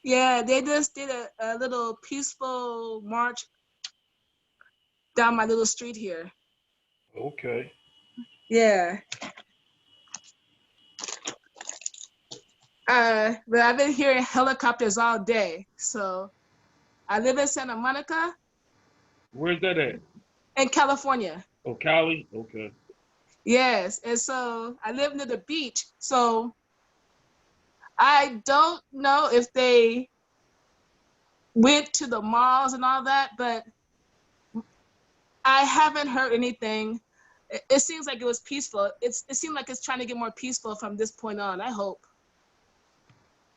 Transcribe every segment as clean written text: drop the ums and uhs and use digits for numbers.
Yeah, they just did a little peaceful march down my little street here. Okay. Yeah. But I've been hearing helicopters all day. So I live in Santa Monica Where's that at? in California. Oh, Cali? Okay. Yes. And so I live near the beach. So I don't know if they went to the malls and all that, but I haven't heard anything. It seems like it was peaceful. It seemed like it's trying to get more peaceful from this point on, I hope.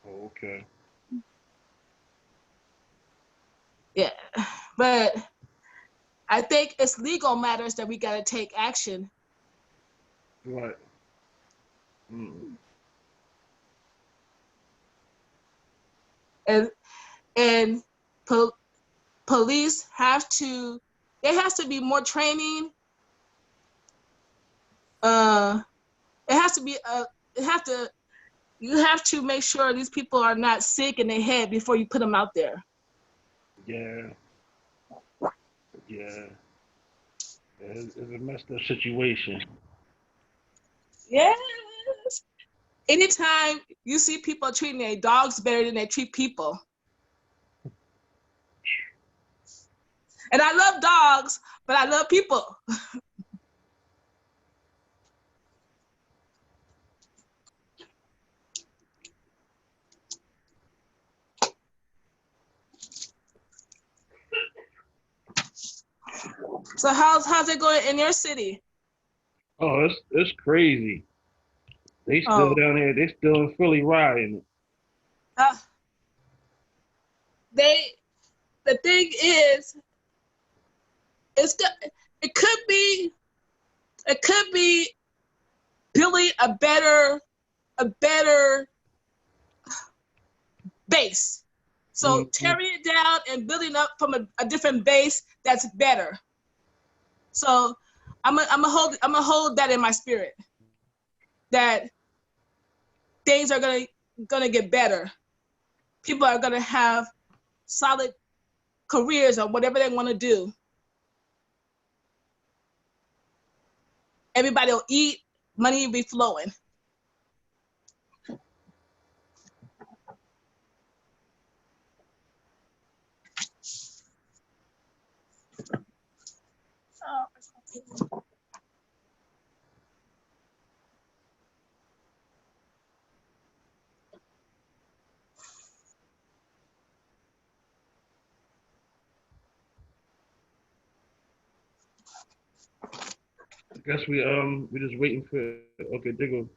Oh, okay. Yeah. But I think it's legal matters that we got to take action. Right. Mm. And police have to, there has to be more training. It has to be, you have to make sure these people are not sick in their head before you put them out there. Yeah. Yeah. It's a messed up situation. Yes. Anytime you see people treating their dogs better than they treat people. And I love dogs, but I love people. So how's it going in your city? Oh, it's crazy. They still Oh, down here. They still in Philly riding. uh, they. The thing is, it's it could be it could be building a better base. So Mm-hmm. tearing it down and building up from a different base that's better. So I'm gonna hold that in my spirit that things are gonna get better. People are gonna have solid careers or whatever they want to do. Everybody will eat, money will be flowing. I guess we just waiting for. Okay, there go. All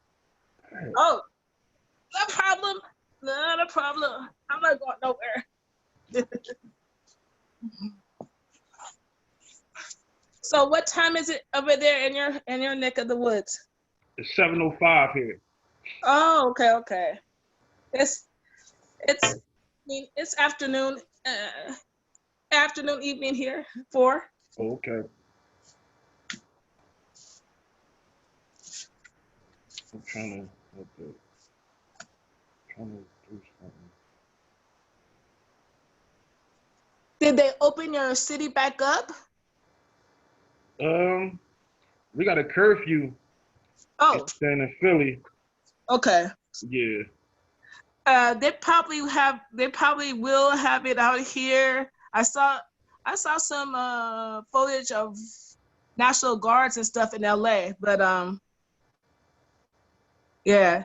right. Oh, no problem. Not a problem. I'm not going nowhere. So what time is it over there in your neck of the woods? It's 7:05 here. Oh, okay, okay. It's it's I mean it's afternoon afternoon evening here. 4. Okay. I'm trying to. Okay. Trying to do something. Did they open your city back up? Um, we got a curfew Oh, down in Philly. okay. Yeah. They probably will have it out here. I saw some footage of National Guards and stuff in LA, but yeah.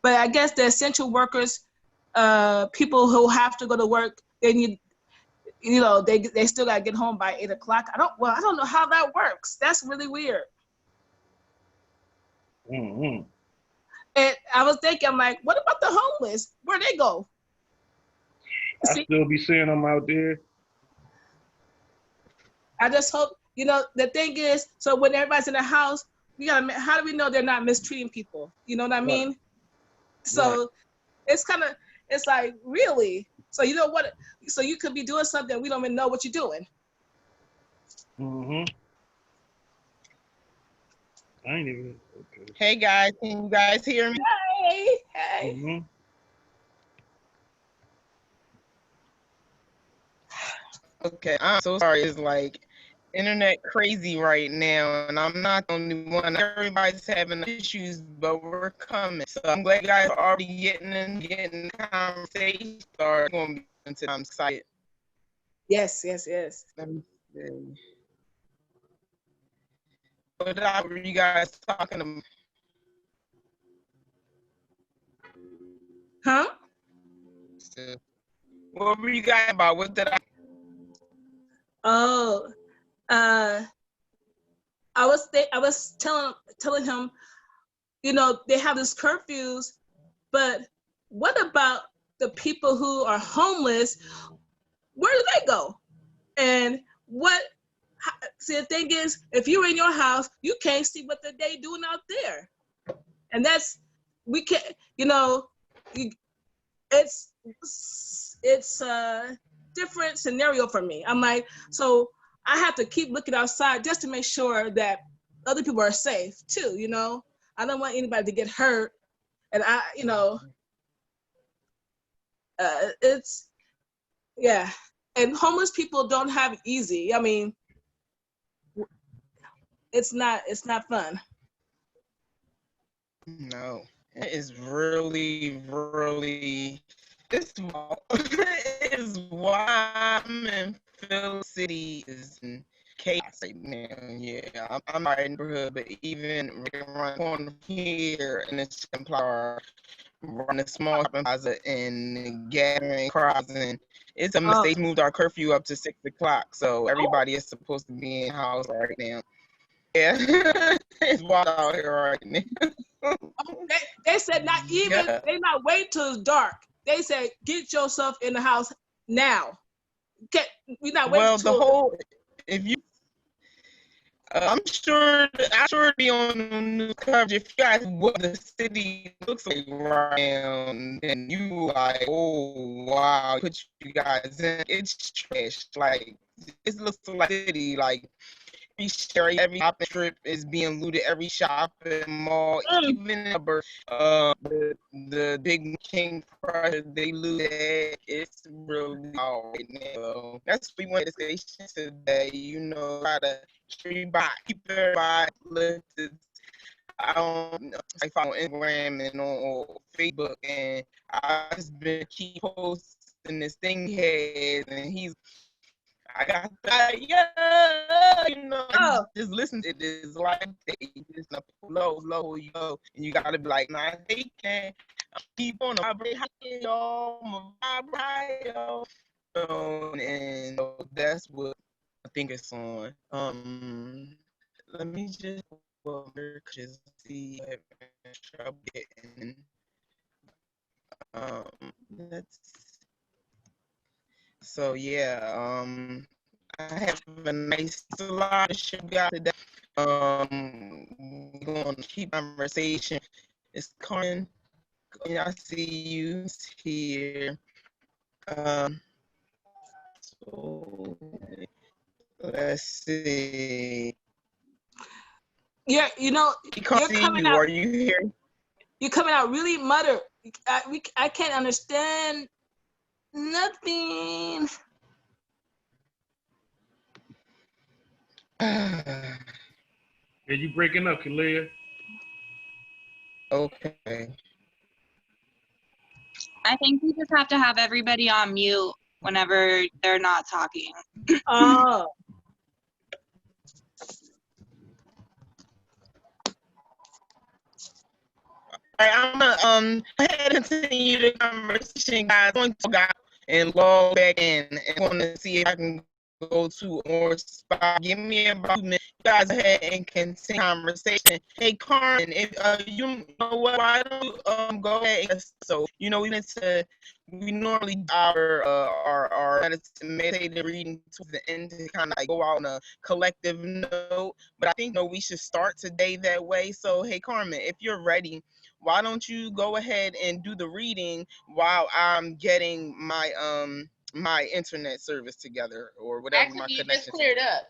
But I guess the essential workers, people who have to go to work, they need, they still gotta get home by 8 o'clock. I don't know how that works. That's really weird. Mm-hmm. And I was thinking, I'm like, what about the homeless? Where they go? I See, still be seeing them out there. I just hope, the thing is, so when everybody's in the house, how do we know they're not mistreating people? You know what I Right. mean? Right. So it's it's like, really? So you know what? So you could be doing something, we don't even know what you're doing. Mm-hmm. I ain't even. Okay. Hey guys, can you guys hear me? Hey, hey. Mm-hmm. Okay, I'm so sorry. It's like internet crazy right now, and I'm not the only one. Everybody's having issues, but we're coming. So I'm glad you guys are already getting the conversation started. It's gonna be until I'm excited. Yes, yes, yes. Let me see. What were you guys talking about? Huh? What were you guys about? What did I? Oh, I was telling him, you know, they have this curfews, but what about the people who are homeless? Where do they go? And what? See, the thing is, if you're in your house, you can't see what they doing out there, and that's we can't. You know, it's it's a different scenario for me. I'm like, so I have to keep looking outside just to make sure that other people are safe too. You know, I don't want anybody to get hurt, and it's yeah. And homeless people don't have it easy. I mean, it's not fun. No, it is really, really. This is why I'm in Philly City is in chaos right now. Yeah, I'm not in the neighborhood, but even right around the corner here in the Empire, run a small shopping plaza and gathering crowds, and it's a Oh, mistake. Moved our curfew up to 6 o'clock, so oh, everybody is supposed to be in the house right now. Yeah, it's wild out here right now. they said not even Yeah. they not wait till it's dark. They said get yourself in the house now. Can't, we not wait Well, the till whole if you, I'm sure it'd be on the news coverage. If you guys what the city looks like right now, then you like, oh wow, put you guys in. It's trash. Like it looks like city. Like every shopping strip is being looted. Every shopping mall, even in the big King Prussia, they looted. It's really all right now. So that's what we want the station today. You know, try to keep everybody lifted. I follow Instagram and on Facebook, and I just been keep posting this thing he has, and I got that, yeah, you know, like oh just listen to this like they just low, you go, and you gotta be like, nah, they can't keep on vibrate high, yo, vibrate, yo. And so that's what I think it's on. Let me just just see if I'm trouble getting. Let's. So yeah, I have a nice lot of show guys today. We're gonna keep conversation. It's Carmen. I see you here. Um, so let's see. yeah, you know, We can't see you. Are you here? you're coming out really muttered. I can't understand nothing. Yeah, you breaking up, Kalia? Okay. I think we just have to have everybody on mute whenever they're not talking. Oh, All right, I'm gonna go ahead and continue the conversation, guys. I'm going to go and log back in and want to see if I can go to more spot. Give me about 2 minutes. You guys ahead and continue conversation. Hey, Carmen, if you know what, why don't you go ahead and so we normally our meditative reading towards the end to kind of like go out on a collective note, but I think we should start today that way. So hey, Carmen, if you're ready, why don't you go ahead and do the reading while I'm getting my internet service together or whatever. Actually, my connection just cleared up.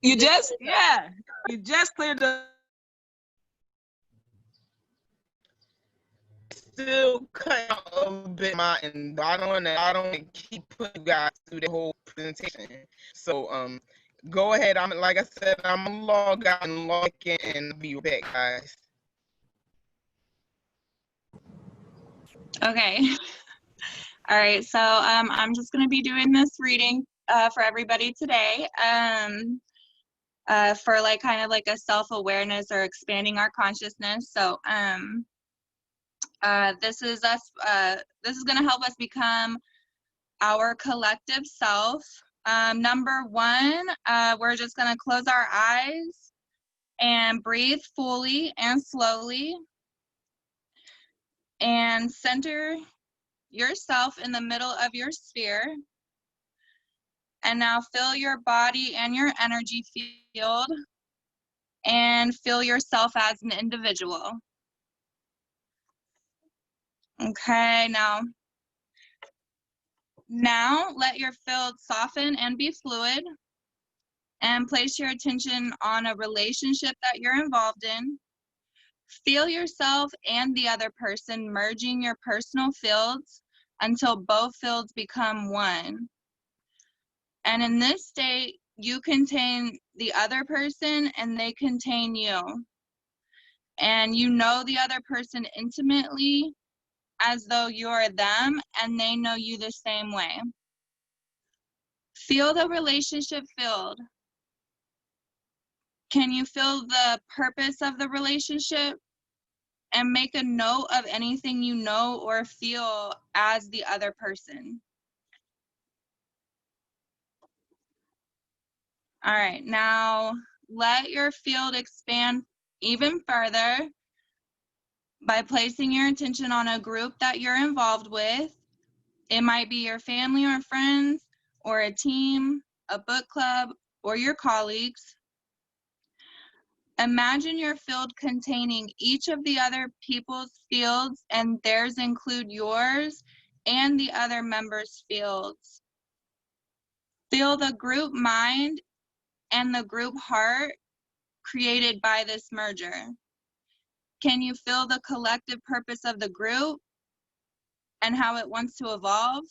you just cleared up. still cut out a bit of my end. I don't wanna keep putting you guys through the whole presentation. So go ahead. I'm like I said, I'm gonna log out and log in and be back, guys. Okay. All right, so I'm just going to be doing this reading for everybody today for like kind of like a self-awareness or expanding our consciousness. So this is us. This is going to help us become our collective self. Number one, we're just going to close our eyes and breathe fully and slowly and center yourself in the middle of your sphere. And now fill your body and your energy field and feel yourself as an individual. Okay, now let your field soften and be fluid, and place your attention on a relationship that you're involved in. Feel yourself and the other person merging your personal fields until both fields become one. And in this state, you contain the other person and they contain you. And you know the other person intimately as though you're them and they know you the same way. Feel the relationship field. Can you feel the purpose of the relationship? And make a note of anything you know or feel as the other person. All right, now let your field expand even further by placing your attention on a group that you're involved with. It might be your family or friends, or a team, a book club, or your colleagues. Imagine your field containing each of the other people's fields, and theirs include yours and the other members' fields. Feel the group mind and the group heart created by this merger. Can you feel the collective purpose of the group and how it wants to evolve?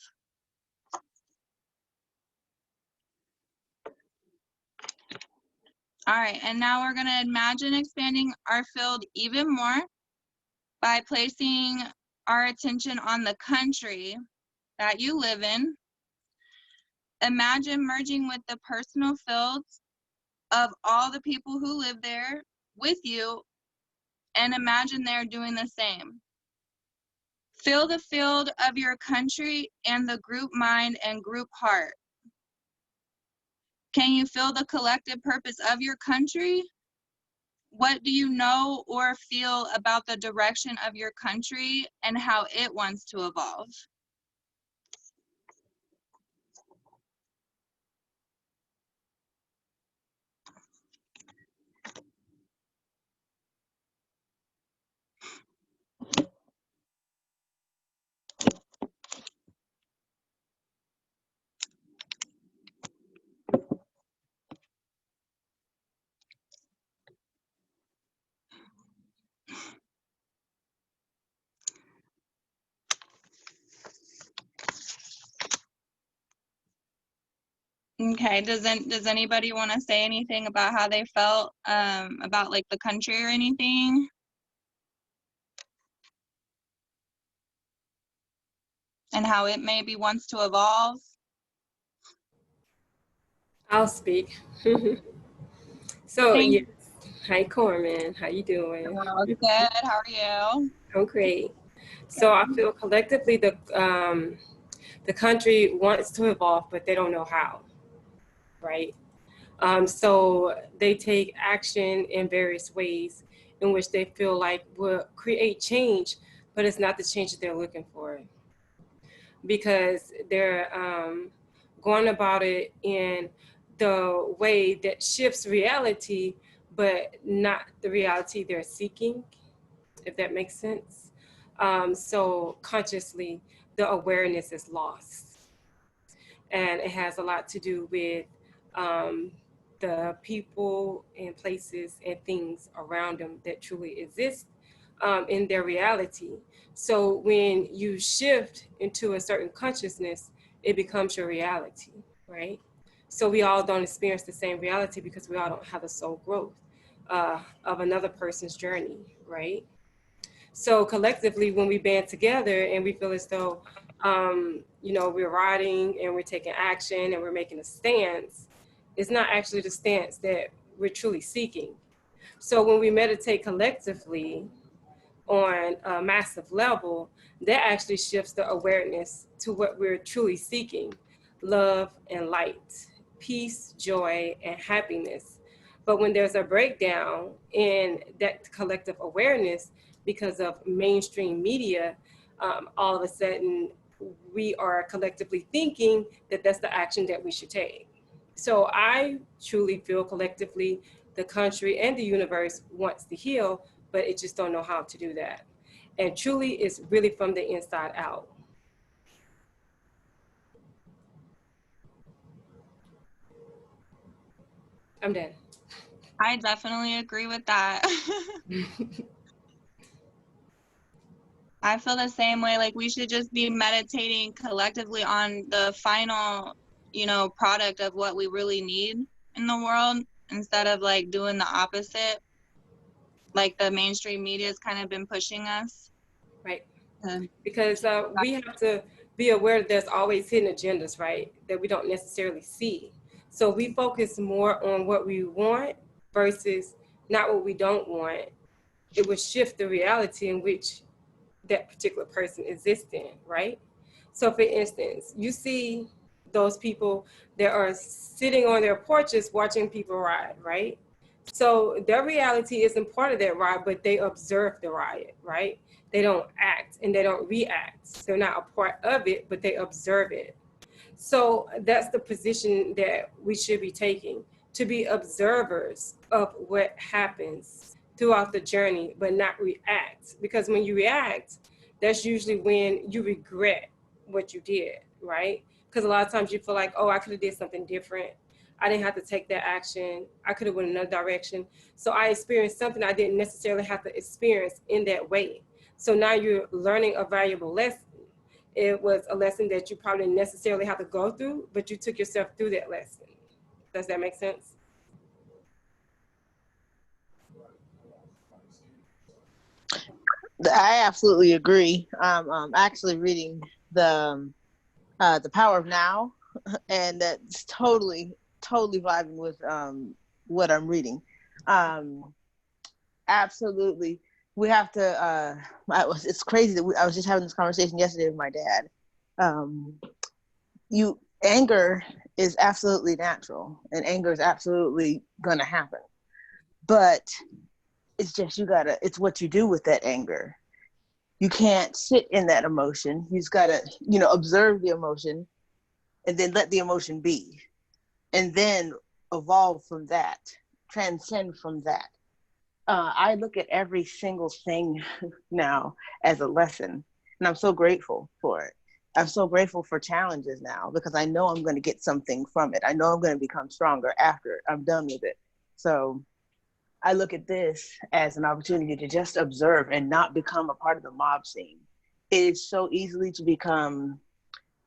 All right, and now we're going to imagine expanding our field even more by placing our attention on the country that you live in. Imagine merging with the personal fields of all the people who live there with you, and imagine they're doing the same. Feel the field of your country and the group mind and group heart. Can you feel the collective purpose of your country? What do you know or feel about the direction of your country and how it wants to evolve? Okay, does anybody want to say anything about how they felt about like the country or anything? And how it maybe wants to evolve? I'll speak. So Thank yes, hi Carmen, how you doing? you. Good, how are you? I'm great. So I feel collectively the country wants to evolve, but they don't know how, right? So they take action in various ways in which they feel like will create change, but it's not the change that they're looking for, because they're going about it in the way that shifts reality, but not the reality they're seeking, if that makes sense. So consciously, the awareness is lost. And it has a lot to do with the people and places and things around them that truly exist, in their reality. So when you shift into a certain consciousness, it becomes your reality, right? So we all don't experience the same reality because we all don't have the soul growth of another person's journey, right? So collectively, when we band together and we feel as though, we're riding and we're taking action and we're making a stance, it's not actually the stance that we're truly seeking. So when we meditate collectively on a massive level, that actually shifts the awareness to what we're truly seeking: love and light, peace, joy, and happiness. But when there's a breakdown in that collective awareness because of mainstream media, all of a sudden we are collectively thinking that that's the action that we should take. So I truly feel collectively the country and the universe wants to heal, but it just don't know how to do that. And truly, it's really from the inside out. I'm done. I definitely agree with that. I feel the same way. Like we should just be meditating collectively on the final, product of what we really need in the world instead of like doing the opposite. Like the mainstream media has kind of been pushing us. Right. to- Because we have to be aware that there's always hidden agendas, right, that we don't necessarily see. So we focus more on what we want versus not what we don't want. It would shift the reality in which that particular person exists in, right? So for instance, you see those people that are sitting on their porches watching people ride, right? So their reality isn't part of that ride, but they observe the riot, right? They don't act and they don't react. They're not a part of it, but they observe it. So that's the position that we should be taking, to be observers of what happens throughout the journey, but not react. Because when you react, that's usually when you regret what you did, right? Because a lot of times you feel like, oh, I could have did something different. I didn't have to take that action. I could have went another direction. So I experienced something I didn't necessarily have to experience in that way. So now you're learning a valuable lesson. It was a lesson that you probably didn't necessarily have to go through, but you took yourself through that lesson. Does that make sense? I absolutely agree. I'm actually reading the Power of Now, and that's totally vibing with what I'm reading. Um, Absolutely, we have to. It's crazy that I was just having this conversation yesterday with my dad. Um, you Anger is absolutely natural, and anger is absolutely gonna happen. But it's just it's what you do with that anger. You can't sit in that emotion. You just gotta, observe the emotion and then let the emotion be. And then evolve from that, transcend from that. I look at every single thing now as a lesson, and I'm so grateful for it. I'm so grateful for challenges now because I know I'm going to get something from it. I know I'm going to become stronger after I'm done with it. So I look at this as an opportunity to just observe and not become a part of the mob scene. It is so easily to become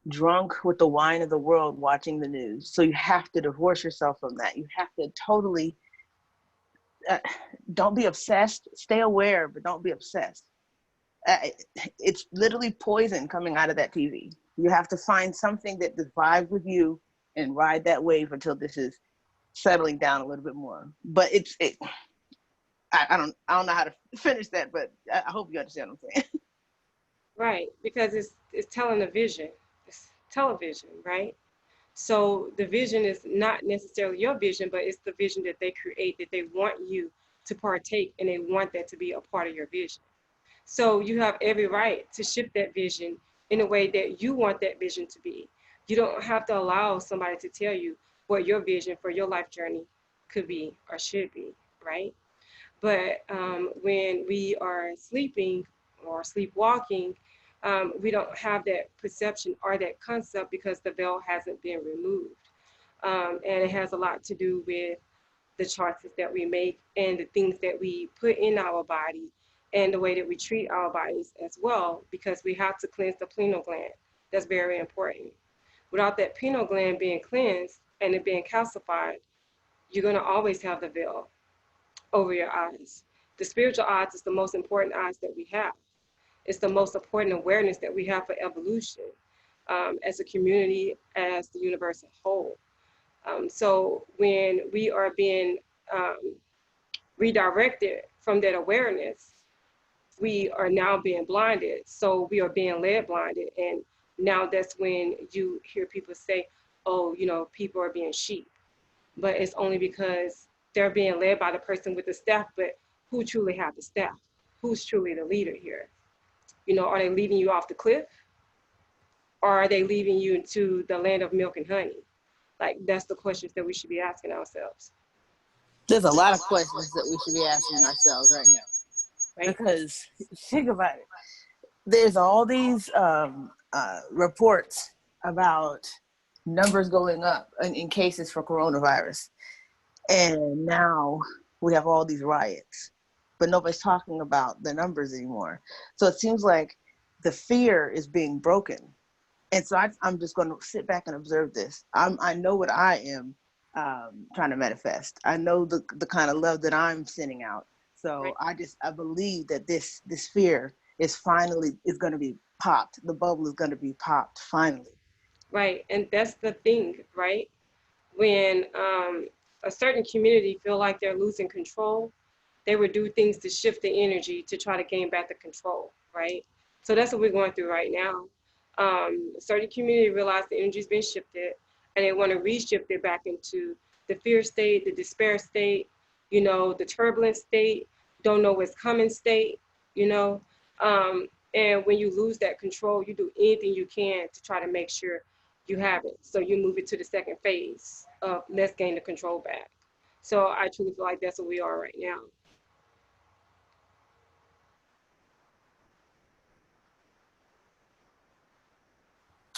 drunk with the wine of the world watching the news. So you have to divorce yourself from that. You have to totally uh, don't be obsessed. Stay aware, but don't be obsessed. Uh, it's literally poison coming out of that TV. You have to find something that vibes with you and ride that wave until this is settling down a little bit more. But I don't know how to finish that, but I hope you understand what I'm saying. Right, because it's telling a vision. It's television, right? So the vision is not necessarily your vision, but it's the vision that they create, that they want you to partake, and they want that to be a part of your vision. So you have every right to shift that vision in a way that you want that vision to be. You don't have to allow somebody to tell you what your vision for your life journey could be or should be, right? But when we are sleeping or sleepwalking, we don't have that perception or that concept because the veil hasn't been removed. And it has a lot to do with the choices that we make and the things that we put in our body and the way that we treat our bodies as well, because we have to cleanse the pineal gland. That's very important. Without that pineal gland being cleansed and it being calcified, you're going to always have the veil over your eyes. The spiritual eyes is the most important eyes that we have. It's the most important awareness that we have for evolution, as a community, as the universe as a whole. So when we are being redirected from that awareness, we are now being blinded. So we are being led blinded. And now that's when you hear people say, oh, you know, people are being sheep. But it's only because they're being led by the person with the staff. But who truly have the staff? Who's truly the leader here? You know, are they leading you off the cliff? Or are they leading you into the land of milk and honey? Like, that's the questions that we should be asking ourselves. There's a lot of questions that we should be asking ourselves right now. Right? Because think about it. There's all these reports about numbers going up in cases for coronavirus. And now we have all these riots, but nobody's talking about the numbers anymore. So it seems like the fear is being broken. And so I'm just going to sit back and observe this. I know what I am trying to manifest. I know the kind of love that I'm sending out. So Right. I believe that this fear is going to be popped. The bubble is going to be popped finally. Right. And that's the thing, right? When a certain community feel like they're losing control, they would do things to shift the energy to try to gain back the control, right? So that's what we're going through right now. A certain community realize the energy's been shifted, and they want to reshift it back into the fear state, the despair state, you know, the turbulent state, don't know what's coming state, you know. And when you lose that control, you do anything you can to try to make sure you have it. So you move it to the second phase of let's gain the control back. So I truly feel like that's what we are right now.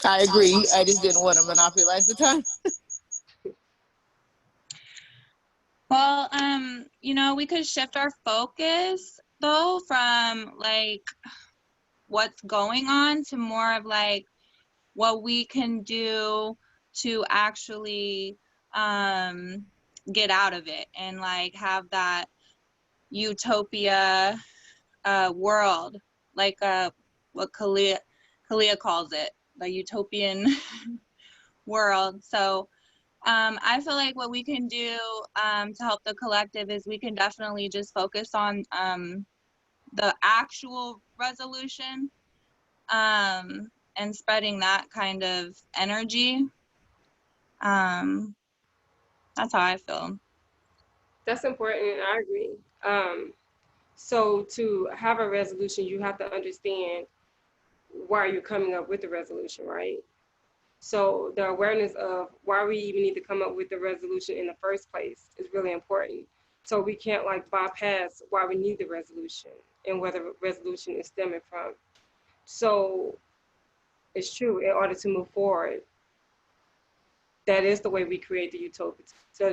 I agree. I just didn't want to monopolize the time. Well, you know, we could shift our focus though from like what's going on to more of like what we can do to actually get out of it and like have that utopia world, like what Kalia calls it, the utopian world. So I feel like what we can do to help the collective is we can definitely just focus on the actual resolution and spreading that kind of energy. Um, that's how I feel. That's important, and I agree. So to have a resolution, you have to understand why you're coming up with the resolution, right? So the awareness of why we even need to come up with the resolution in the first place is really important. So we can't like bypass why we need the resolution and where the resolution is stemming from. So it's true, in order to move forward, that is the way we create the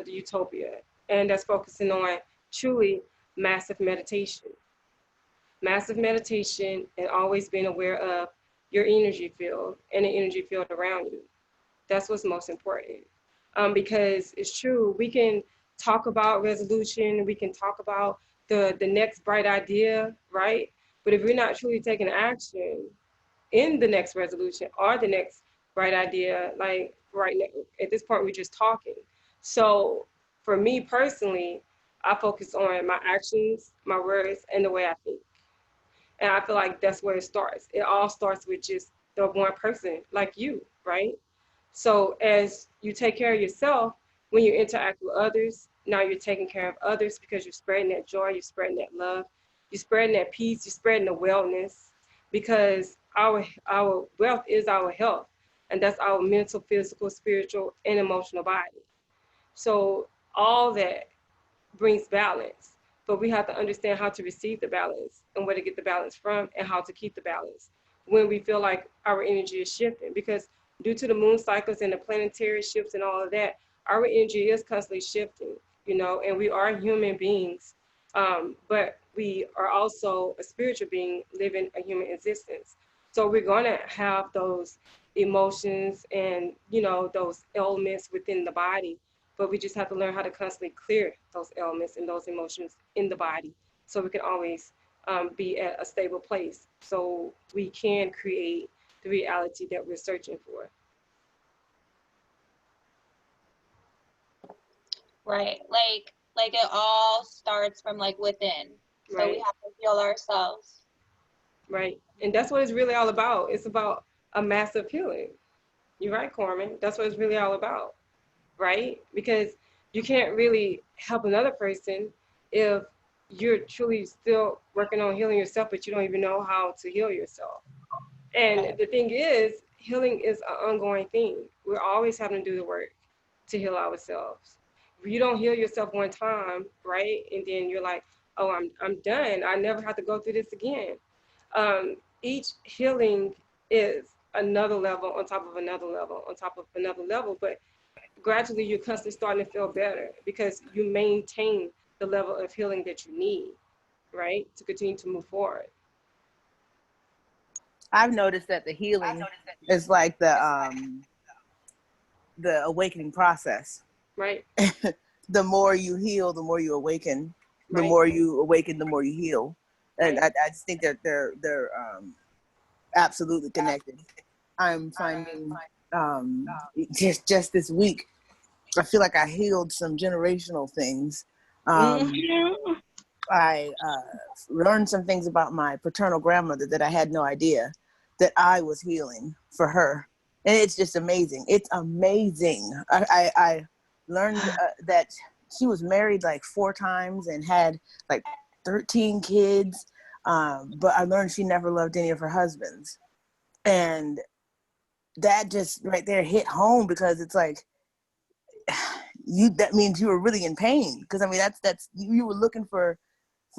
utopia, and that's focusing on truly massive meditation. Massive meditation and always being aware of your energy field and the energy field around you. That's what's most important. Because it's true, we can talk about resolution, we can talk about the next bright idea, right? But if we're not truly taking action in the next resolution or the next bright idea, like right now, at this point, we're just talking. So for me personally, I focus on my actions, my words, and the way I think. And I feel like that's where it starts. It all starts with just the one person like you, right? So as you take care of yourself, when you interact with others, now you're taking care of others because you're spreading that joy, you're spreading that love, you're spreading that peace, you're spreading the wellness, because our wealth is our health, and that's our mental, physical, spiritual, and emotional body. So all that brings balance, but we have to understand how to receive the balance and where to get the balance from and how to keep the balance when we feel like our energy is shifting, because due to the moon cycles and the planetary shifts and all of that, our energy is constantly shifting, you know, and we are human beings. But we are also a spiritual being living a human existence. So we're going to have those emotions and, you know, those elements within the body, but we just have to learn how to constantly clear those elements and those emotions in the body so we can always be at a stable place so we can create the reality that we're searching for. Right. Like it all starts from like within. So we Right, have to heal ourselves. right. And that's what it's really all about. It's about a massive healing. You're right, Corman. That's what it's really all about, right? Because you can't really help another person if you're truly still working on healing yourself, but you don't even know how to heal yourself. And the thing is, healing is an ongoing thing. We're always having to do the work to heal ourselves. If you don't heal yourself one time, right, and then you're like, oh, I'm done. I never have to go through this again. Each healing is another level on top of another level on top of another level, but gradually you're constantly starting to feel better because you maintain the level of healing that you need, right, to continue to move forward. I've noticed that the healing is like the awakening process. Right, The more you heal, the more you awaken. The right, more you awaken, the more you heal. And right. I just think that they're absolutely connected. I'm finding just this week, I feel like I healed some generational things. Mm-hmm. I learned some things about my paternal grandmother that I had no idea that I was healing for her. And it's just amazing. It's amazing. I learned that she was married like 4 times and had like 13 kids. But I learned she never loved any of her husbands. And that just right there hit home because it's like, that means you were really in pain. Because I mean, that's you were looking for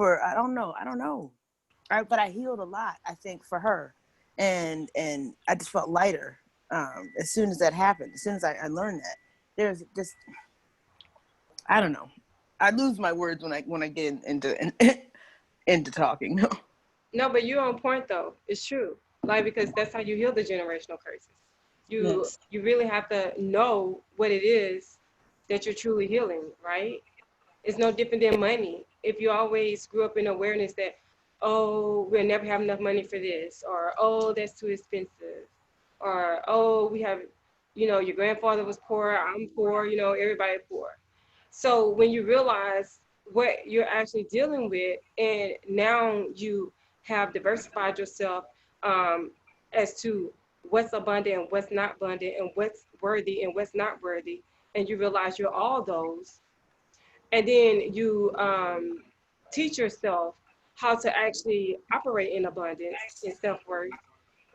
I don't know, but I healed a lot, I think, for her, and I just felt lighter as soon as that happened. As soon as I learned that, there's just, I don't know, I lose my words when I get into into talking. No. No, but you're on point though. It's true. Like because that's how you heal the generational curses. You Yes. you really have to know what it is that you're truly healing, right? It's no different than money. If you always grew up in awareness that, oh, we'll never have enough money for this, or oh, that's too expensive, or oh, we have, you know, your grandfather was poor, I'm poor, you know, everybody poor. So when you realize what you're actually dealing with, and now you have diversified yourself um, as to what's abundant and what's not abundant, and what's worthy and what's not worthy, and you realize you're all those, and then you teach yourself how to actually operate in abundance and self-worth,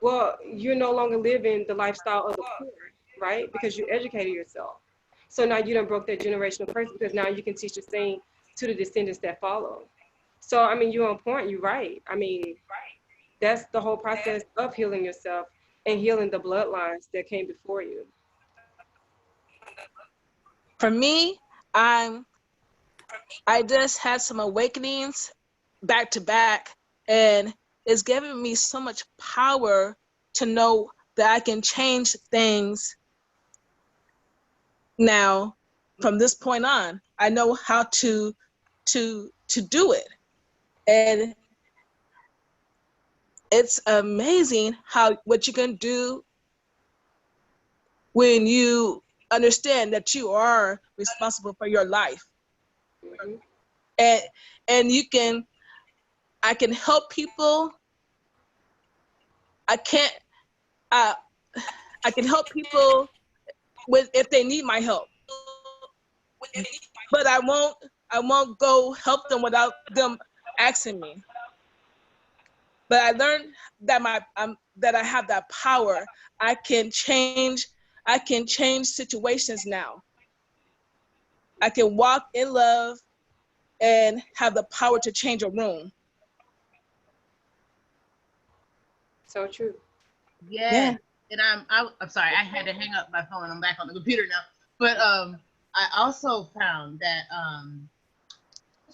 well, you're no longer living the lifestyle of the poor, right? Because you educated yourself. So now you done broke that generational curse because now you can teach the same to the descendants that follow. So I mean, you're on point. You're right. I mean, that's the whole process of healing yourself and healing the bloodlines that came before you. For me, I'm I just had some awakenings back to back, and it's given me so much power to know that I can change things now. From this point on, I know how to do it, and it's amazing how what you can do when you understand that you are responsible for your life, Hmm. and you can I can help people. I can't uh, I can help people with if they need my help, but I won't go help them without them asking me. But I learned that that I have that power. I can change I can change situations now. I can walk in love and have the power to change a room. So true. Yeah, Yeah. and I'm sorry, I had to hang up my phone. I'm back on the computer now. But I also found that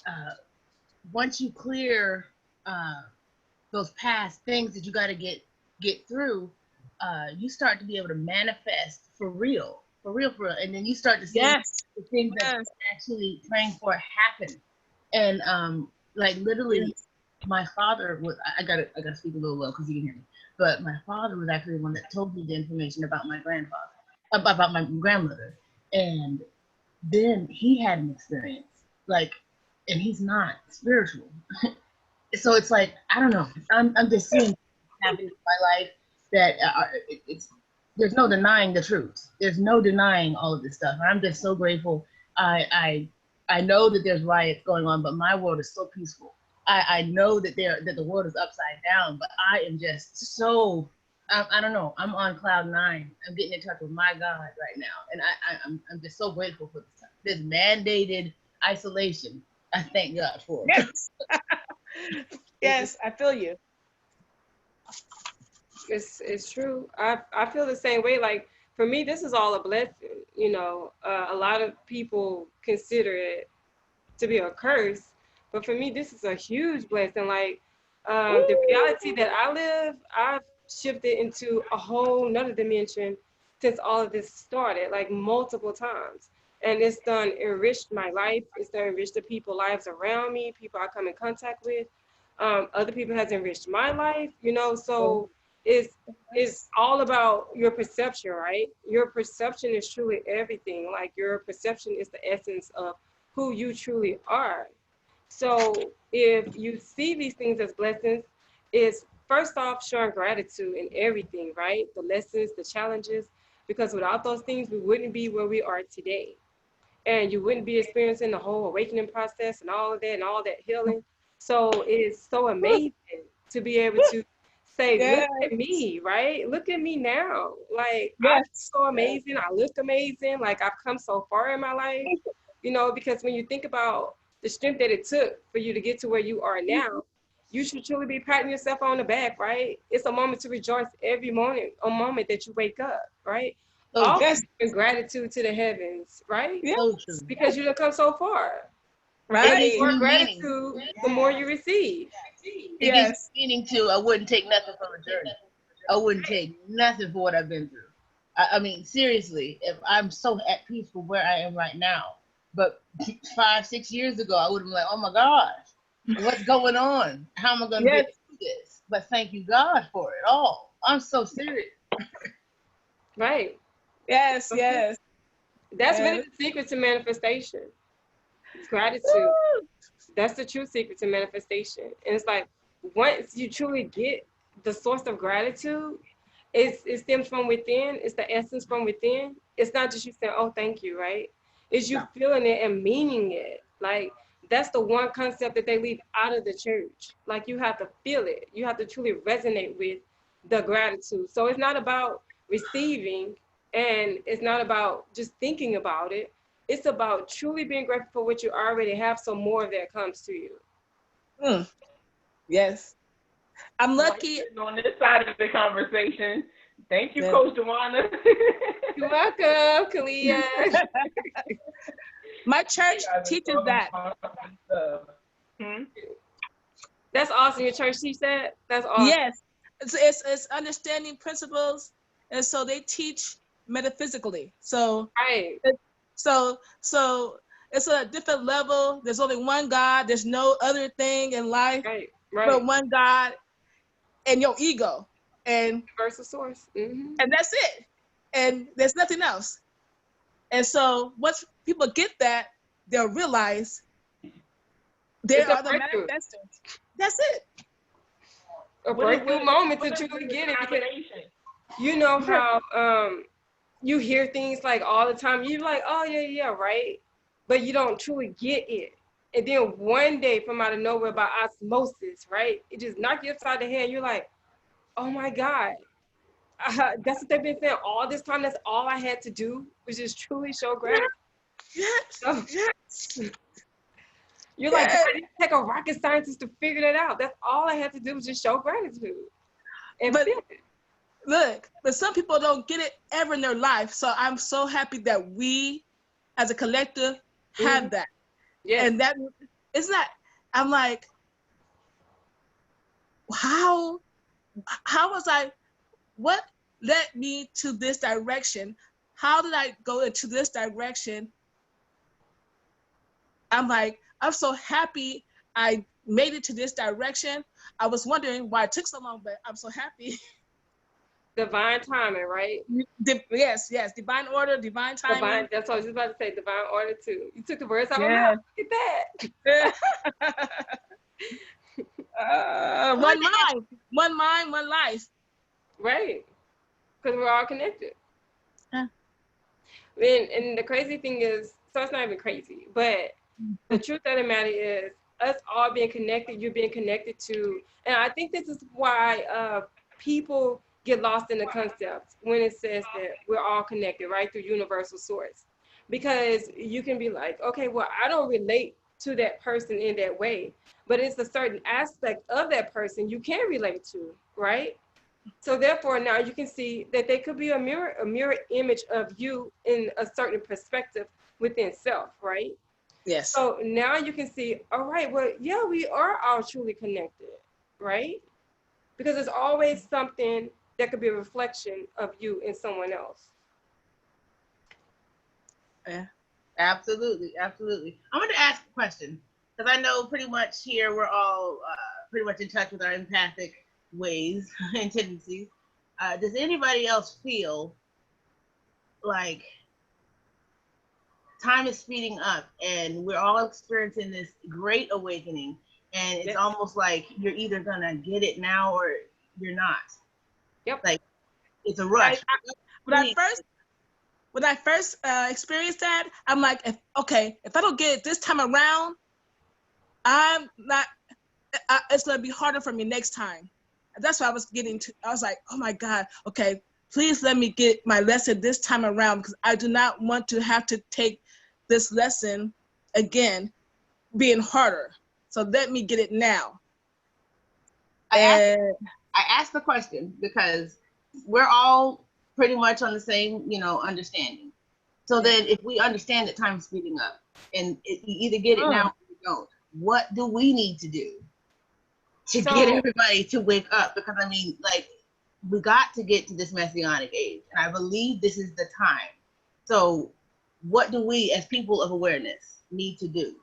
uh, once you clear those past things that you got to get through, you start to be able to manifest for real, and then you start to see Yes. the things that Yes. you're actually praying for happen. And like literally, Yes. my father was. I gotta speak a little low because you can hear me. But my father was actually the one that told me the information about my grandfather, about my grandmother, and then he had an experience like, and he's not spiritual. So it's like, I don't know. I'm just seeing happen in my life that it's there's no denying the truth. There's no denying all of this stuff. And I'm just so grateful. I know that there's riots going on, but my world is so peaceful. I know that the world is upside down, but I am just so I don't know. I'm on cloud nine. I'm getting in touch with my God right now, and I'm just so grateful for this mandated isolation. I thank God for. Yes. Yes, I feel you. It's true. I feel the same way. Like for me, this is all a blessing. You know, a lot of people consider it to be a curse, but for me, this is a huge blessing. Like the reality that I live, I've shifted into a whole nother dimension since all of this started, like multiple times. And it's done enriched my life. It's done enriched the people lives around me, people I come in contact with. Other people has enriched my life, you know. So it's all about your perception, right? Your perception is truly everything. Like your perception is the essence of who you truly are. So if you see these things as blessings, is first off showing gratitude in everything, right? The lessons, the challenges, because without those things, we wouldn't be where we are today. And you wouldn't be experiencing the whole awakening process and all of that and all that healing. So it is so amazing to be able to say, look Yes. at me, right? Look at me now. Like I feel Yes. so amazing. I look amazing. Like I've come so far in my life, you know, because when you think about the strength that it took for you to get to where you are now, you should truly be patting yourself on the back, right? It's a moment to rejoice every morning, a moment that you wake up, right? So All Yes. in gratitude to the heavens, right? Yes. so true. Because you have come so far. It And the gives Right. more me meaning. gratitude, the more you receive. It gives me Yes. meaning too. I wouldn't take nothing from a journey. I wouldn't take nothing for what I've been through. I mean, seriously, if I'm so at peace with where I am right now, but 5, 6 years ago, I would have been like, oh my gosh, what's going on? How am I going to Yes. get through this? But thank you, God, for it all. I'm so serious. Right. Yes. Yes. That's really Yes. the secret to manifestation. Gratitude. Woo. That's the true secret to manifestation. And it's like once you truly get the source of gratitude, it stems from within. It's the essence from within. It's not just you saying, "Oh, thank you," right? It's you feeling it and meaning it. Like that's the one concept that they leave out of the church. Like you have to feel it. You have to truly resonate with the gratitude. So it's not about receiving, and it's not about just thinking about it. It's about truly being grateful for what you already have, so more of that comes to you. Mm. Yes. I'm Like lucky. sitting on this side of the conversation. Thank you, Yeah. Coach Dewana. You're welcome, Kalia. My church teaches that. Hmm? That's awesome. Your church teach that? That's awesome. Yes. It's understanding principles, and so they teach metaphysically. So Right. so it's a different level. There's only one God. There's no other thing in life Right. but Right. one God and your ego, and Universal source. Mm-hmm. that's it. And there's nothing else. And so once people get that, they'll realize they It's a are the breakthrough. manifestors. That's it. A breakthrough moment to truly get it, because you know how you hear things like all the time. You're like, oh yeah, right, but you don't truly get it. And then one day, from out of nowhere, by osmosis, right, it just knock you upside the head. You're like, oh my God, that's what they've been saying all this time. That's all I had to do was just truly show gratitude. Yes. So Yes. you're like, Yes. God, it didn't take a rocket scientist to figure that out. That's all I had to do was just show gratitude and But feel it. look, but some people don't get it ever in their life. So I'm so happy that we as a collective have that. Yes. And that it's not I'm like, how was I, what led me to this direction? How did I go into this direction? I'm like, I'm so happy I made it to this direction. I was wondering why it took so long, but I'm so happy. Divine timing, right? Yes, divine order, divine timing. Divine, that's what I was just about to say, divine order too. You took the words out of my Yeah. mouth. Look at that. One mind, one life. Right. Because we're all connected. Yeah. And the crazy thing is, so it's not even crazy, but the truth of the matter is, us all being connected, you're being connected to, and I think this is why people get lost in the concept when it says that we're all connected, right, through universal source. Because you can be like, okay, well, I don't relate to that person in that way, but it's a certain aspect of that person you can relate to, right? So therefore, now you can see that they could be a mirror image of you in a certain perspective within self, right? Yes. So now you can see, all right, well, yeah, we are all truly connected, right? Because there's always something that could be a reflection of you in someone else. Yeah. Absolutely, absolutely. I want to ask a question because I know pretty much here we're all pretty much in touch with our empathic ways and tendencies. Does anybody else feel like time is speeding up and we're all experiencing this great awakening, and it's almost like you're either gonna get it now or you're not? Yep. Like it's a rush. When I first experienced that, I'm like, if I don't get it this time around, I'm not. It's gonna be harder for me next time. And that's what I was getting to. I was like, oh my God, okay, please let me get my lesson this time around because I do not want to have to take this lesson again, being harder. So let me get it now. I asked the question because we're all pretty much on the same, understanding. So then if we understand that time's speeding up and you either get it now or you don't, what do we need to do to get everybody to wake up? Because I mean, like, we got to get to this messianic age, and I believe this is the time. So what do we as people of awareness need to do?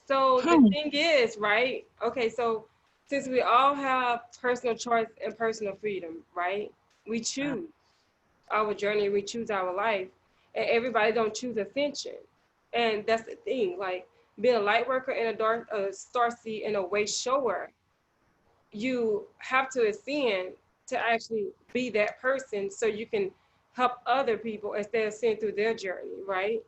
So the thing is, right? Okay, so since we all have personal choice and personal freedom, right? We choose our journey, we choose our life, and everybody don't choose ascension. And that's the thing, like being a light worker and a star seed and a way shower, you have to ascend to actually be that person so you can help other people as they ascend through their journey, right?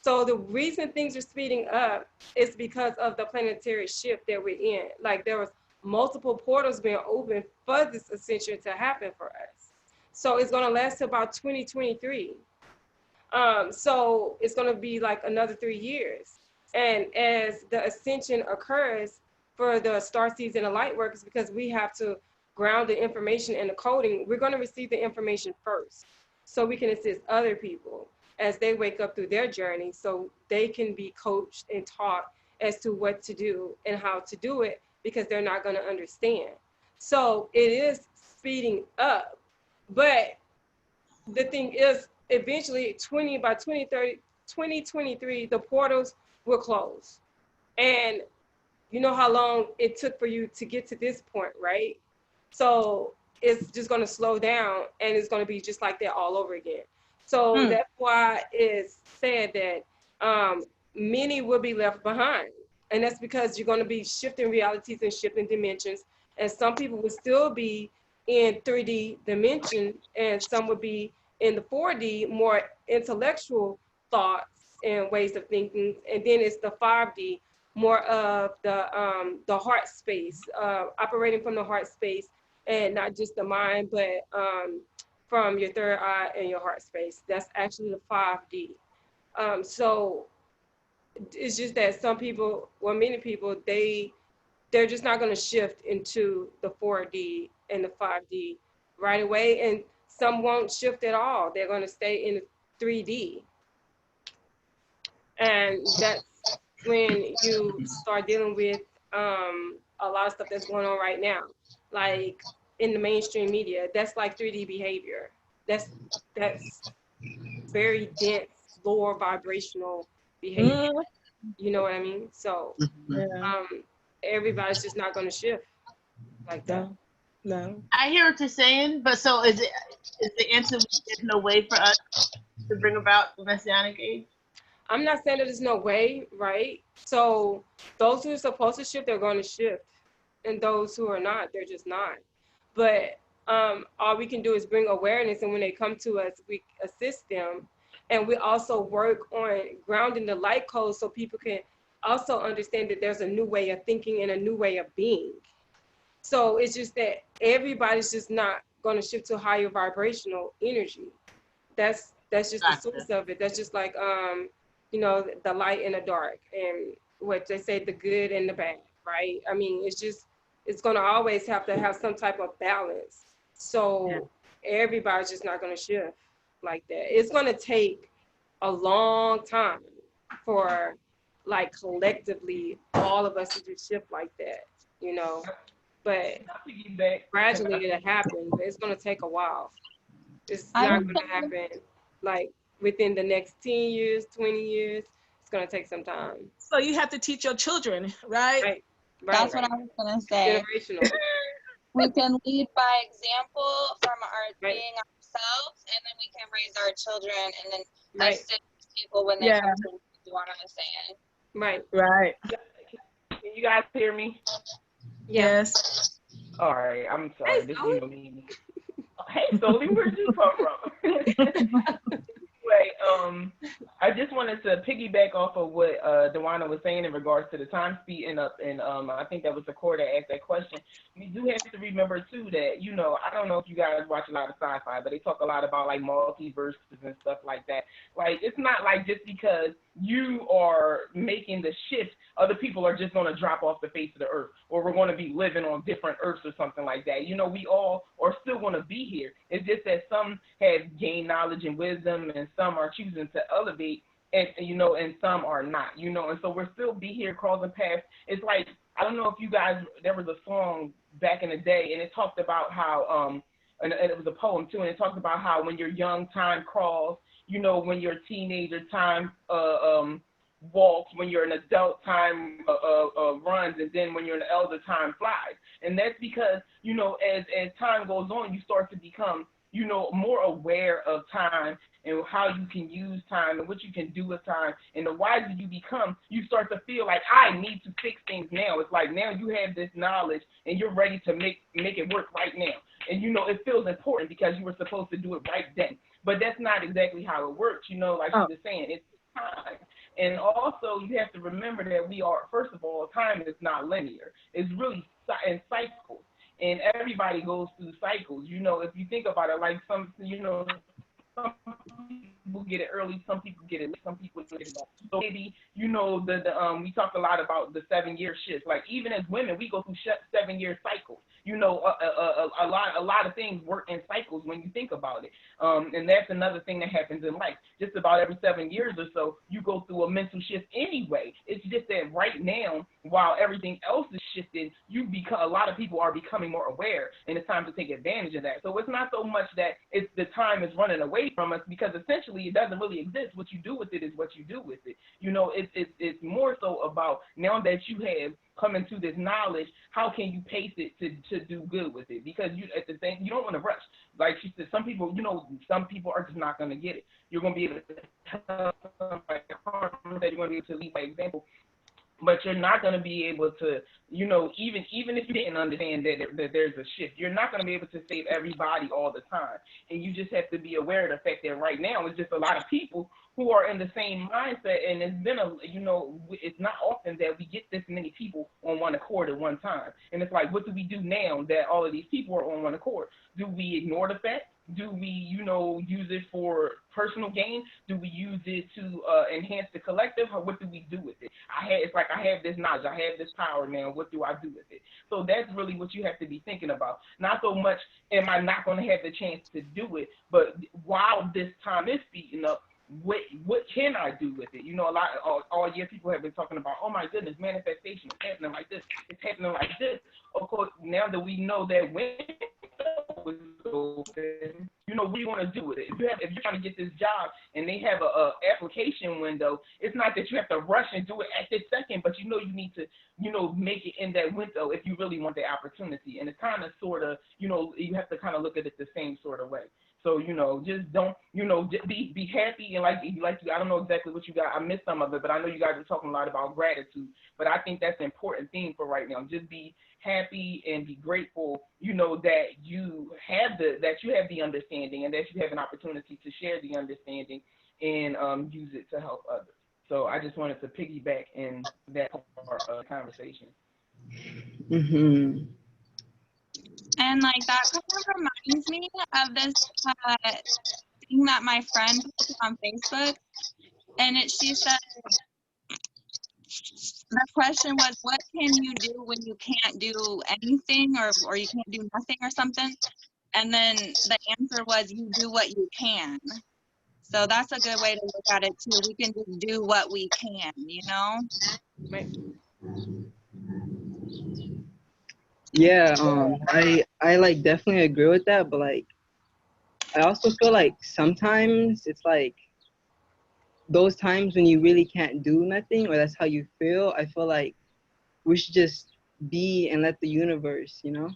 So the reason things are speeding up is because of the planetary shift that we're in. Like there was multiple portals being opened for this ascension to happen for us. So it's going to last till about 2023. So it's going to be like another 3 years. And as the ascension occurs for the star seeds and the light workers, because we have to ground the information and the coding, we're going to receive the information first so we can assist other people as they wake up through their journey so they can be coached and taught as to what to do and how to do it because they're not going to understand. So it is speeding up. But the thing is, eventually 2023, the portals will close. And you know how long it took for you to get to this point, right? So it's just going to slow down and it's going to be just like that all over again. So that's why it's said that many will be left behind. And that's because you're going to be shifting realities and shifting dimensions. And some people will still be in 3D dimension and some would be in the 4D, more intellectual thoughts and ways of thinking. And then it's the 5D, more of the heart space, operating from the heart space and not just the mind, but from your third eye and your heart space. That's actually the 5D. So it's just that some people, well, many people, they're just not going to shift into the 4D and the 5D right away. And some won't shift at all. They're going to stay in the 3D. And that's when you start dealing with a lot of stuff that's going on right now, like in the mainstream media. That's like 3D behavior. That's very dense, lower vibrational behavior. Mm, You know what I mean? So yeah. everybody's just not going to shift like that. No. No. I hear what you're saying, but so is the answer there's no way for us to bring about the messianic age? I'm not saying that there's no way, right? So those who are supposed to shift, they're going to shift, and those who are not, they're just not. But all we can do is bring awareness, and when they come to us, we assist them, and we also work on grounding the light code so people can also understand that there's a new way of thinking and a new way of being. So it's just that everybody's just not going to shift to higher vibrational energy. That's just the Gotcha. source of it. That's just like the light and the dark, and what they say, the good and the bad, right? I mean, it's gonna always have to have some type of balance. So everybody's just not gonna shift like that. It's gonna take a long time for like collectively all of us to just shift like that, you know. But gradually it'll happen, but it's gonna take a while. It's I not would gonna happen like within the next 10 years, 20 years. It's gonna take some time. So you have to teach your children, right? Right. That's what I was gonna say. Generational. We can lead by example from our Right. being ourselves, and then we can raise our children and then Right. assist people when they Yeah. come to what I'm saying. Right. Right. Can you guys hear me? Yeah. Yes. All right, I'm sorry. Hey, This Sully. you know me. Hey, Stoli, where'd you come from? Anyway, I just wanted to piggyback off of what Dewana was saying in regards to the time speeding up, and I think that was the core that asked that question. We do have to remember too that I don't know if you guys watch a lot of sci-fi, but they talk a lot about like multiverses and stuff like that. Like it's not like just because you are making the shift, other people are just going to drop off the face of the earth, or we're going to be living on different earths or something like that. We all are still going to be here. It's just that some have gained knowledge and wisdom, and some are choosing to elevate, and and some are not. And so we'll still be here crossing paths. It's like, I don't know if you guys, there was a song back in the day, and it talked about how and it was a poem too, and it talked about how when you're young, time crawls. When you're a teenager, time walks. When you're an adult, time runs, and then when you're an elder, time flies. And that's because as time goes on, you start to become more aware of time and how you can use time and what you can do with time. And the wiser you become, you start to feel like, I need to fix things now. It's like now you have this knowledge and you're ready to make it work right now. And it feels important because you were supposed to do it right then. But that's not exactly how it works. Like she was saying, it's time. And also you have to remember that first of all, time is not linear. It's really in cycles. And everybody goes through cycles. If you think about it, like some people get it early, some people get it late, some people get it late. So maybe we talk a lot about the 7-year shifts. Like even as women, we go through 7-year cycles. A lot of things work in cycles when you think about it. And that's another thing that happens in life. Just about every 7 years or so, you go through a mental shift anyway. It's just that right now, while everything else is shifting, a lot of people are becoming more aware, and it's time to take advantage of that. So it's not so much that it's the time is running away from us, because essentially it doesn't really exist. What you do with it is what you do with it. It's more so about now that you have come into this knowledge, how can you pace it to do good with it? Because you don't want to rush. Like she said, some people are just not going to get it. You're going to be able to tell somebody, you're going to be able to lead by example. But you're not going to be able to, even if you didn't understand that there's a shift, you're not going to be able to save everybody all the time. And you just have to be aware of the fact that right now it's just a lot of people who are in the same mindset. And it's been it's not often that we get this many people on one accord at one time. And it's like, what do we do now that all of these people are on one accord? Do we ignore the fact? Do we, use it for personal gain? Do we use it to enhance the collective? Or what do we do with it? It's like I have this knowledge. I have this power now. What do I do with it? So that's really what you have to be thinking about. Not so much, am I not going to have the chance to do it? But while this time is speeding up, what can I do with it? You know, all year people have been talking about, oh my goodness, manifestation is happening like this, it's happening like this. Of course, now that we know that window is open, you know, what do you want to do with it? If you're trying to get this job and they have a application window, it's not that you have to rush and do it at this second, but you know you need to, you know, make it in that window if you really want the opportunity. And it's kind of sort of, you know, you have to kind of look at it the same sort of way. So, you know, just don't, you know, just be happy and like I don't know exactly what you got. I missed some of it, but I know you guys are talking a lot about gratitude. But I think that's an important thing for right now. Just be happy and be grateful, you know, that you have the understanding and that you have an opportunity to share the understanding and use it to help others. So I just wanted to piggyback in that part of the conversation. Mm-hmm. And like that kind of reminds me of this thing that my friend posted on Facebook. And she said, the question was, what can you do when you can't do anything or you can't do nothing or something? And then the answer was, you do what you can. So that's a good way to look at it too. We can just do what we can, you know? Yeah, I like definitely agree with that, but like I also feel like sometimes it's like those times when you really can't do nothing or that's how you feel, I feel like we should just be and let the universe, you know?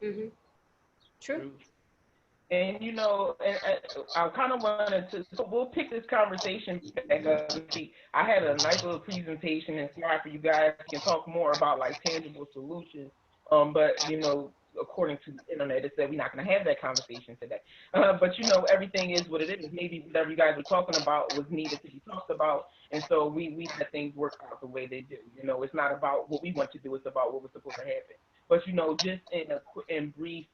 Mm-hmm. True. And you know, and I kind of wanted to. So we'll pick this conversation back up. I had a nice little presentation and slide for you guys. You can talk more about like tangible solutions. But you know, according to the internet, it said we're not going to have that conversation today. But you know, everything is what it is. Maybe whatever you guys were talking about was needed to be talked about, and so we let things work out the way they do. You know, it's not about what we want to do; it's about what was supposed to happen. But you know, just in brief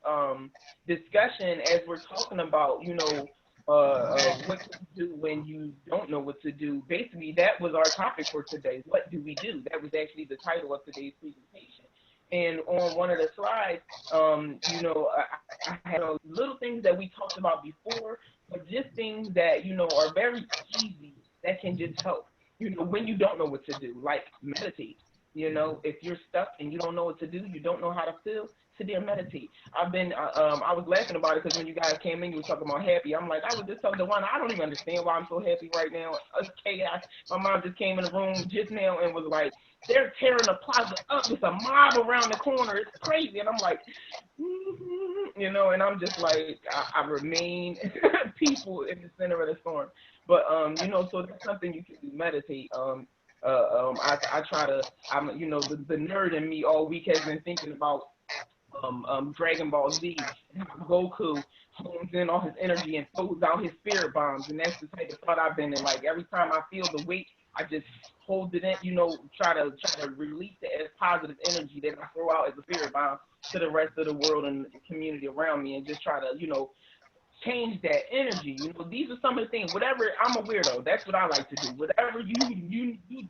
discussion, as we're talking about, you know, what to do when you don't know what to do. Basically, that was our topic for today. What do we do? That was actually the title of today's presentation. And on one of the slides, you know, I had little things that we talked about before, but just things that, you know, are very easy that can just help, you know, when you don't know what to do, like meditate. You know, if you're stuck and you don't know what to do, you don't know how to feel, sit there and meditate. I was laughing about it because when you guys came in, you were talking about happy. I'm like, I was just talking to one, I don't even understand why I'm so happy right now. It's chaos. My mom just came in the room just now and was like, they're tearing the plaza up. There's a mob around the corner. It's crazy. And I'm like, you know, and I'm just like, I remain peaceful in the center of the storm. But, you know, so that's something you can do, meditate. I try to, you know, the nerd in me all week has been thinking about Dragon Ball Z, Goku hones in all his energy and throws out his spirit bombs, and that's the type of thought I've been in. Like every time I feel the weight, I just hold it in, you know, try to release it as positive energy that I throw out as a spirit bomb to the rest of the world and the community around me, and just try to, you know, change that energy. You know, these are some of the things. Whatever, I'm a weirdo. That's what I like to do. Whatever you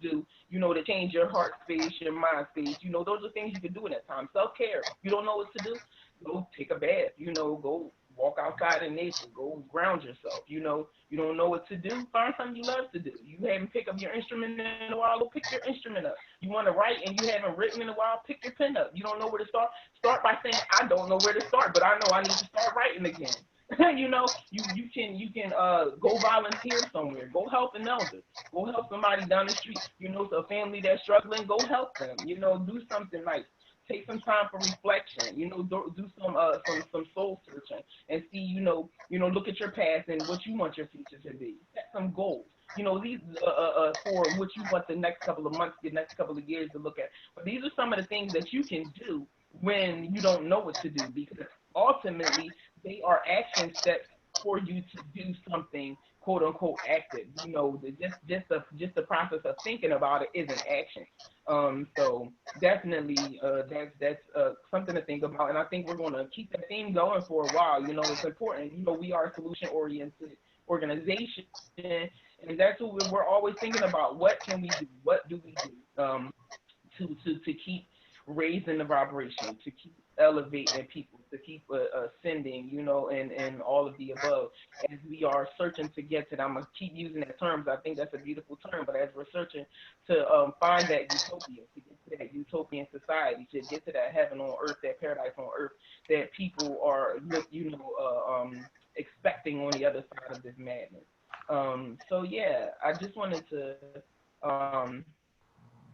do, you know, to change your heart space, your mind space. You know, those are things you can do in that time. Self care. You don't know what to do, go take a bath. You know, go walk outside in nature. Go ground yourself. You know, you don't know what to do. Find something you love to do. You haven't picked up your instrument in a while. Go pick your instrument up. You want to write and you haven't written in a while. Pick your pen up. You don't know where to start. Start by saying, I don't know where to start, but I know I need to start writing again. You know, you can go volunteer somewhere, go help an elder, go help somebody down the street. You know, a family that's struggling, go help them. You know, do something nice. Take some time for reflection. You know, do some soul searching and see. Look at your past and what you want your future to be. Set some goals. You know, these for what you want the next couple of months, the next couple of years to look at. But these are some of the things that you can do when you don't know what to do, because ultimately they are action steps for you to do something quote unquote active. You know, just the process of thinking about it is an action. So definitely that's something to think about, and I think we're going to keep that theme going for a while. You know, it's important. You know, we are a solution oriented organization, and that's what we're always thinking about. What can we do? What do we do to keep raising the vibration, to keep elevating people's to keep ascending, you know, and all of the above. As we are searching to get to that, I'm gonna keep using that term. I think that's a beautiful term. But as we're searching to find that utopia, to get to that utopian society, to get to that heaven on earth, that paradise on earth, that people are expecting on the other side of this madness. So yeah, I just wanted to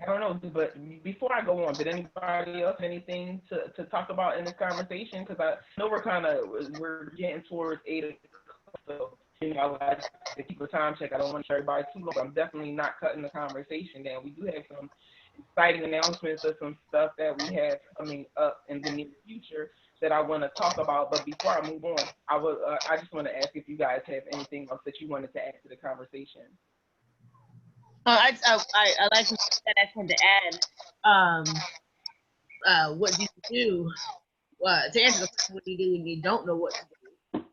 I don't know, but before I go on, did anybody else have anything to talk about in this conversation? Because I know we're getting towards 8 o'clock, so you know I like to keep a time check. I don't want to everybody too long. But I'm definitely not cutting the conversation down. We do have some exciting announcements of some stuff that we have coming up in the near future that I want to talk about. But before I move on, I just want to ask if you guys have anything else that you wanted to add to the conversation. I like that I wanted to add. What do you do? To answer the question, what do you do when you don't know what to do?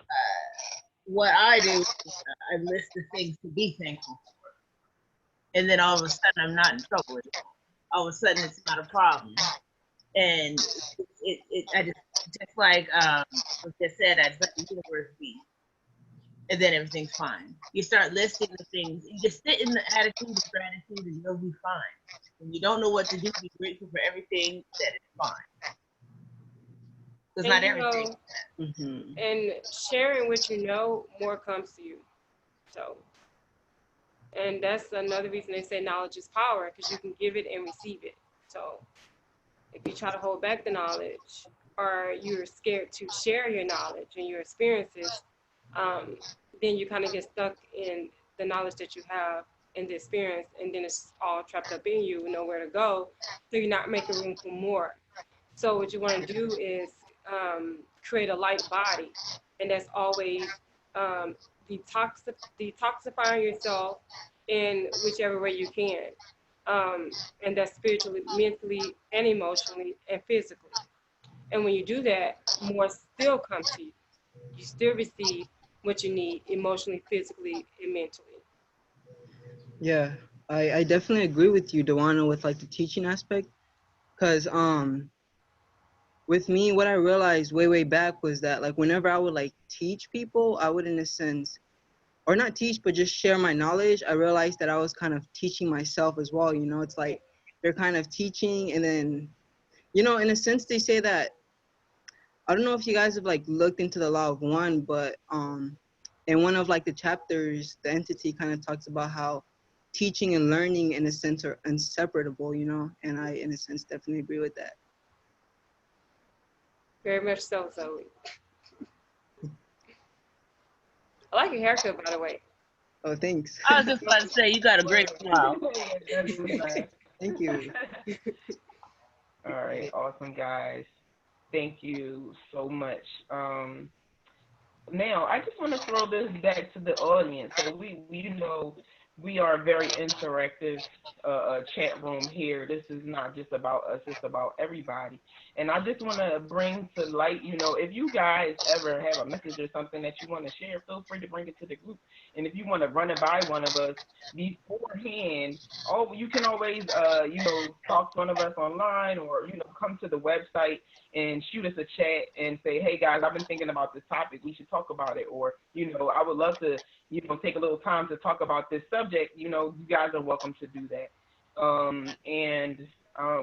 What I do is I list the things to be thankful for, and then all of a sudden I'm not in trouble anymore. All of a sudden it's not a problem, and I just like was just said, I just let the universe be, and then everything's fine. You start listing the things. You just sit in the attitude of gratitude, and you'll be fine. When you don't know what to do, be grateful for everything that is fine. Because not everything. And sharing what you know, more comes to you. So, and that's another reason they say knowledge is power, because you can give it and receive it. So if you try to hold back the knowledge, or you're scared to share your knowledge and your experiences, then you kind of get stuck in the knowledge that you have and the experience, and then it's all trapped up in you, nowhere to go. So you're not making room for more. So what you want to do is create a light body, and that's always detoxifying yourself in whichever way you can, and that's spiritually, mentally, and emotionally, and physically. And when you do that, more still comes to you. You still receive what you need emotionally, physically, and mentally. Yeah, I definitely agree with you, Dewana, with like the teaching aspect. Cause with me, what I realized way back was that like whenever I would like teach people, I would in a sense, or not teach, but just share my knowledge. I realized that I was kind of teaching myself as well. You know, it's like you're kind of teaching, and then, you know, in a sense, they say that, I don't know if you guys have like looked into the law of one, but in one of like the chapters, the entity kind of talks about how teaching and learning in a sense are inseparable, you know, and I in a sense definitely agree with that. Very much so, Zoe. I like your haircut, by the way. Oh, thanks. I was just about to say, you got a great smile. Thank you. All right, awesome guys. Thank you so much. Now, I just want to throw this back to the audience. So we know we are a very interactive chat room here. This is not just about us; it's about everybody. And I just want to bring to light, you know, if you guys ever have a message or something that you want to share, feel free to bring it to the group. And if you want to run it by one of us beforehand, you can always, talk to one of us online, or come to the website and shoot us a chat and say, hey guys, I've been thinking about this topic. We should talk about it. Or, I would love to, take a little time to talk about this subject. You guys are welcome to do that.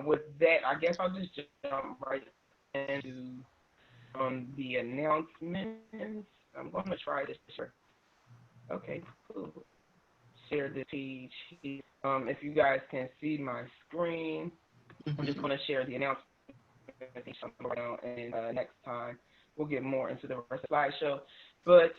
With that, I guess I'll just jump right into the announcements. I'm going to try this. Sure. Okay, cool. Share the page. If you guys can see my screen, I'm just going to share the announcement and next time we'll get more into the rest of the slideshow. But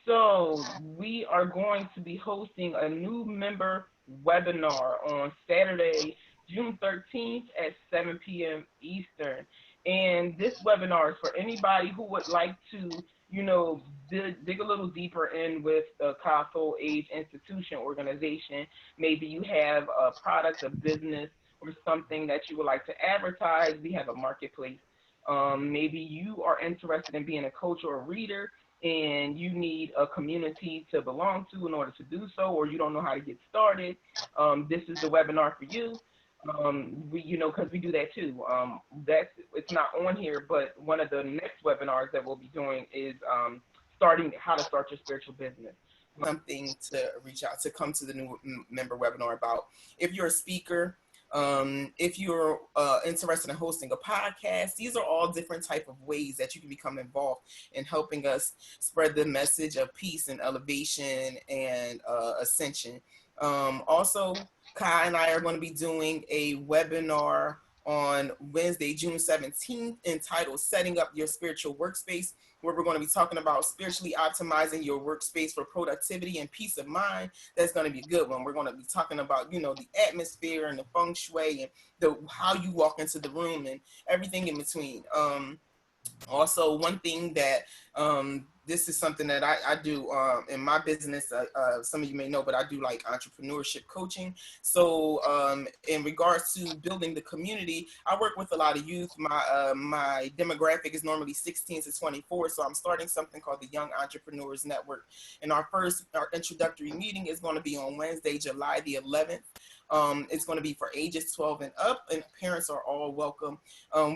so we are going to be hosting a new member webinar on Saturday, June 13th at 7 p.m. Eastern. And this webinar is for anybody who would like to, dig a little deeper in with the Catholic Age Institution organization. Maybe you have a product, a business, or something that you would like to advertise. We have a marketplace. Maybe you are interested in being a coach or a reader, and you need a community to belong to in order to do so, or you don't know how to get started. This is the webinar for you. We, because we do that too. It's not on here, but one of the next webinars that we'll be doing is starting how to start your spiritual business. Something to reach out to come to the new member webinar about. If you're a speaker, if you're interested in hosting a podcast, these are all different type of ways that you can become involved in helping us spread the message of peace and elevation and ascension. Also, Kai and I are going to be doing a webinar on Wednesday, June 17th, entitled Setting Up Your Spiritual Workspace, where we're going to be talking about spiritually optimizing your workspace for productivity and peace of mind. That's going to be a good one. We're going to be talking about, the atmosphere and the feng shui and how you walk into the room and everything in between. Also, one thing that this is something that I do in my business. Some of you may know, but I do like entrepreneurship coaching. So in regards to building the community, I work with a lot of youth. My demographic is normally 16 to 24. So I'm starting something called the Young Entrepreneurs Network. And our introductory meeting is going to be on Wednesday, July the 11th. It's going to be for ages 12 and up, and parents are all welcome.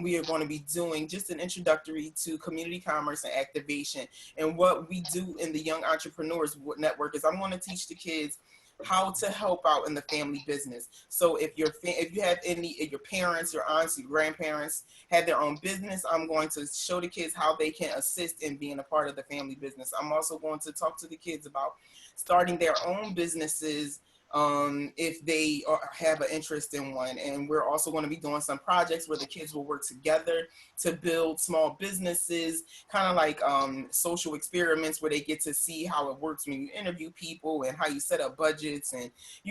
We are going to be doing just an introductory to community commerce and activation. And what we do in the Young Entrepreneurs Network is I'm going to teach the kids how to help out in the family business. So if you have any, if your parents, your aunts, your grandparents have their own business, I'm going to show the kids how they can assist in being a part of the family business. I'm also going to talk to the kids about starting their own businesses if they have an interest in one. And we're also going to be doing some projects where the kids will work together to build small businesses, kind of like social experiments where they get to see how it works when you interview people and how you set up budgets and,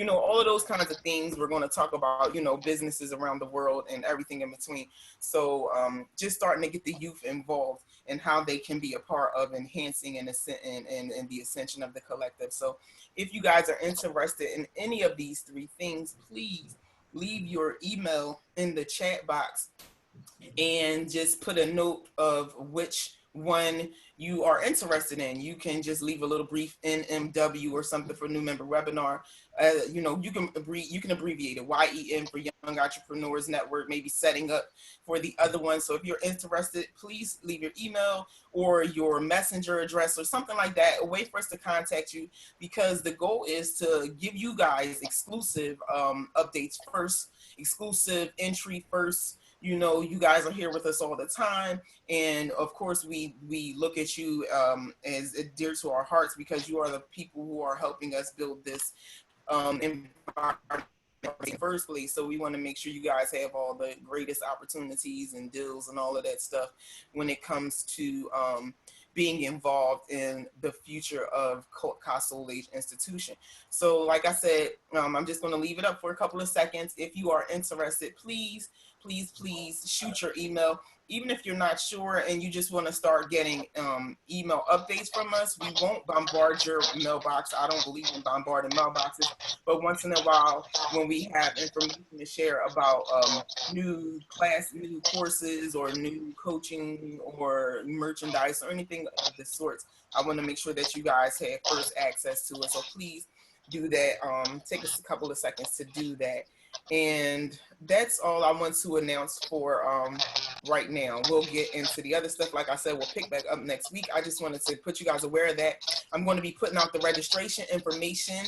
all of those kinds of things. We're going to talk about, businesses around the world and everything in between. So just starting to get the youth involved and how they can be a part of enhancing and the ascension of the collective. So if you guys are interested in any of these three things, please leave your email in the chat box and just put a note of which one you are interested in. You can just leave a little brief NMW or something for new member webinar. You can abbreviate it YEN for Young Entrepreneurs Network, maybe setting up for the other one. So if you're interested, please leave your email or your messenger address or something like that, a way for us to contact you, because the goal is to give you guys exclusive updates first, exclusive entry first. You guys are here with us all the time, and of course we look at you as dear to our hearts, because you are the people who are helping us build this environment in the first place. So we want to make sure you guys have all the greatest opportunities and deals and all of that stuff when it comes to being involved in the future of KSAI institution. So like I said, I'm just going to leave it up for a couple of seconds. If you are interested, please shoot your email. Even if you're not sure and you just want to start getting email updates from us, we won't bombard your mailbox. I don't believe in bombarding mailboxes, but once in a while, when we have information to share about new courses or new coaching or merchandise or anything of the sorts, I want to make sure that you guys have first access to it. So please do that. Take us a couple of seconds to do that. And that's all I want to announce for right now. We'll get into the other stuff. Like I said, we'll pick back up next week. I just wanted to put you guys aware of that. I'm going to be putting out the registration information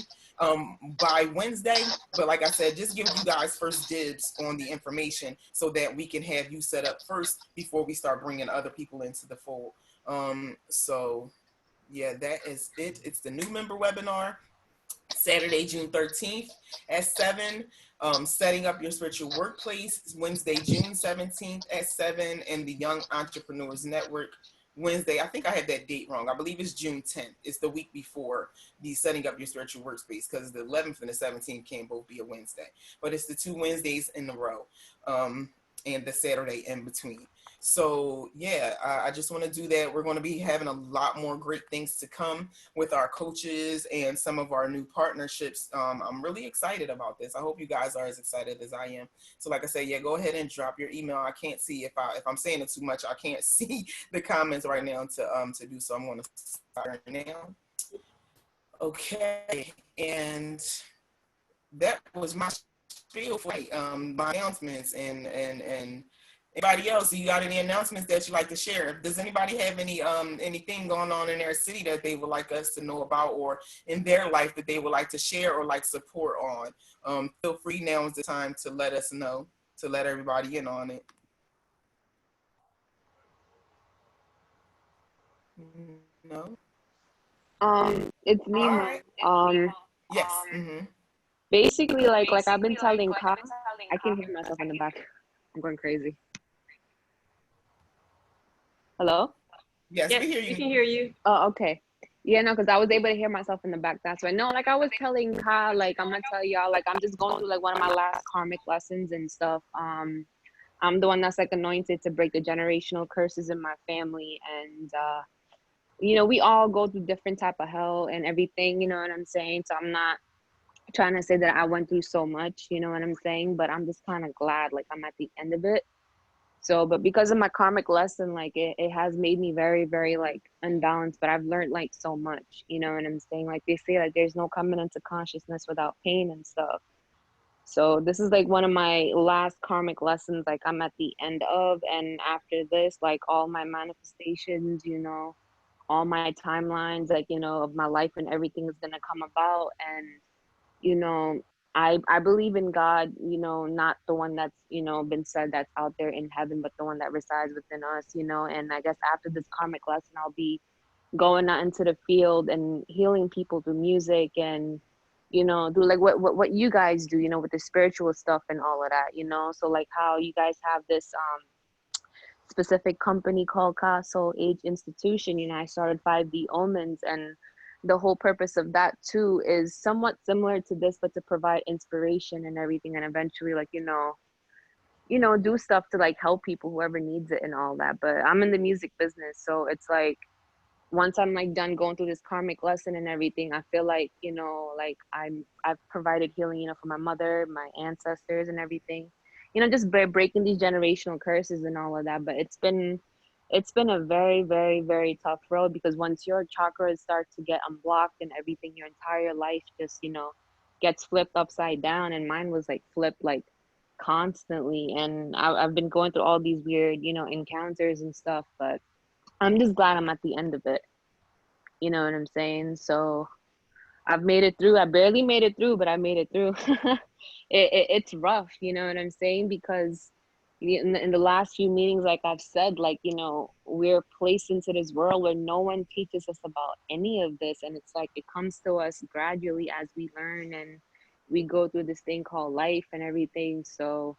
by Wednesday. But like I said, just give you guys first dibs on the information so that we can have you set up first before we start bringing other people into the fold. So yeah, that is it. It's the new member webinar. Saturday, June 13th at 7, setting up your spiritual workplace. Wednesday, June 17th at 7, and the Young Entrepreneurs Network. Wednesday, I think I had that date wrong. I believe it's June 10th. It's the week before the setting up your spiritual workspace, because the 11th and the 17th can both be a Wednesday. But it's the 2 Wednesdays in a row, and the Saturday in between. So yeah, I just want to do that. We're going to be having a lot more great things to come with our coaches and some of our new partnerships. I'm really excited about this. I hope you guys are as excited as I am. So like I said, yeah, go ahead and drop your email. I can't see if I'm saying it too much. I can't see the comments right now to do so. I'm going to start now. Okay, and that was my spiel for my announcements and anybody else. Do you got any announcements that you like to share? Does anybody have anything going on in their city that they would like us to know about, or in their life that they would like to share or like support on? Feel free, now is the time to let us know, to let everybody in on it. No. It's All Nima. right. Yes. Mm-hmm. Basically, like I've been telling Ka, I can hear myself in the back. I'm going crazy. Hello? Yes, Yes, we hear we you. can hear you. Oh, okay. Yeah, no, because I was able to hear myself in the back. That's why. No, like I was telling Ka, like I'm gonna tell y'all, like I'm just going through like one of my last karmic lessons and stuff. I'm the one that's like anointed to break the generational curses in my family, and you know, we all go through different type of hell and everything. You know what I'm saying? So I'm not trying to say that I went through so much. You know what I'm saying? But I'm just kind of glad, like I'm at the end of it. So, but because of my karmic lesson, like it has made me very, very like unbalanced, but I've learned like so much, you know what I'm saying? Like they say, like there's no coming into consciousness without pain and stuff. So this is like one of my last karmic lessons, like I'm at the end of, and after this, like all my manifestations, you know, all my timelines, like, you know, of my life and everything is gonna come about. And you know, I believe in God, you know, not the one that's, you know, been said that's out there in heaven, but the one that resides within us, you know. And I guess after this karmic lesson, I'll be going out into the field and healing people through music and, you know, do like what you guys do, you know, with the spiritual stuff and all of that, you know. So like how you guys have this specific company called Castle Age Institution. You know, I started 5D Omens, and the whole purpose of that too is somewhat similar to this, but to provide inspiration and everything, and eventually, like you know, do stuff to like help people whoever needs it and all that. But I'm in the music business, so it's like once I'm like done going through this karmic lesson and everything, I feel like, you know, like I've provided healing, you know, for my mother, my ancestors and everything, you know, just breaking these generational curses and all of that. But it's been a very, very, very tough road, because once your chakras start to get unblocked and everything, your entire life just, you know, gets flipped upside down. And mine was like flipped like constantly. And I've been going through all these weird, you know, encounters and stuff, but I'm just glad I'm at the end of it. You know what I'm saying? So I've made it through. I barely made it through, but I made it through. It's rough, you know what I'm saying? Because in the last few meetings, like I've said, like, you know, we're placed into this world where no one teaches us about any of this. And it's like it comes to us gradually as we learn and we go through this thing called life and everything. So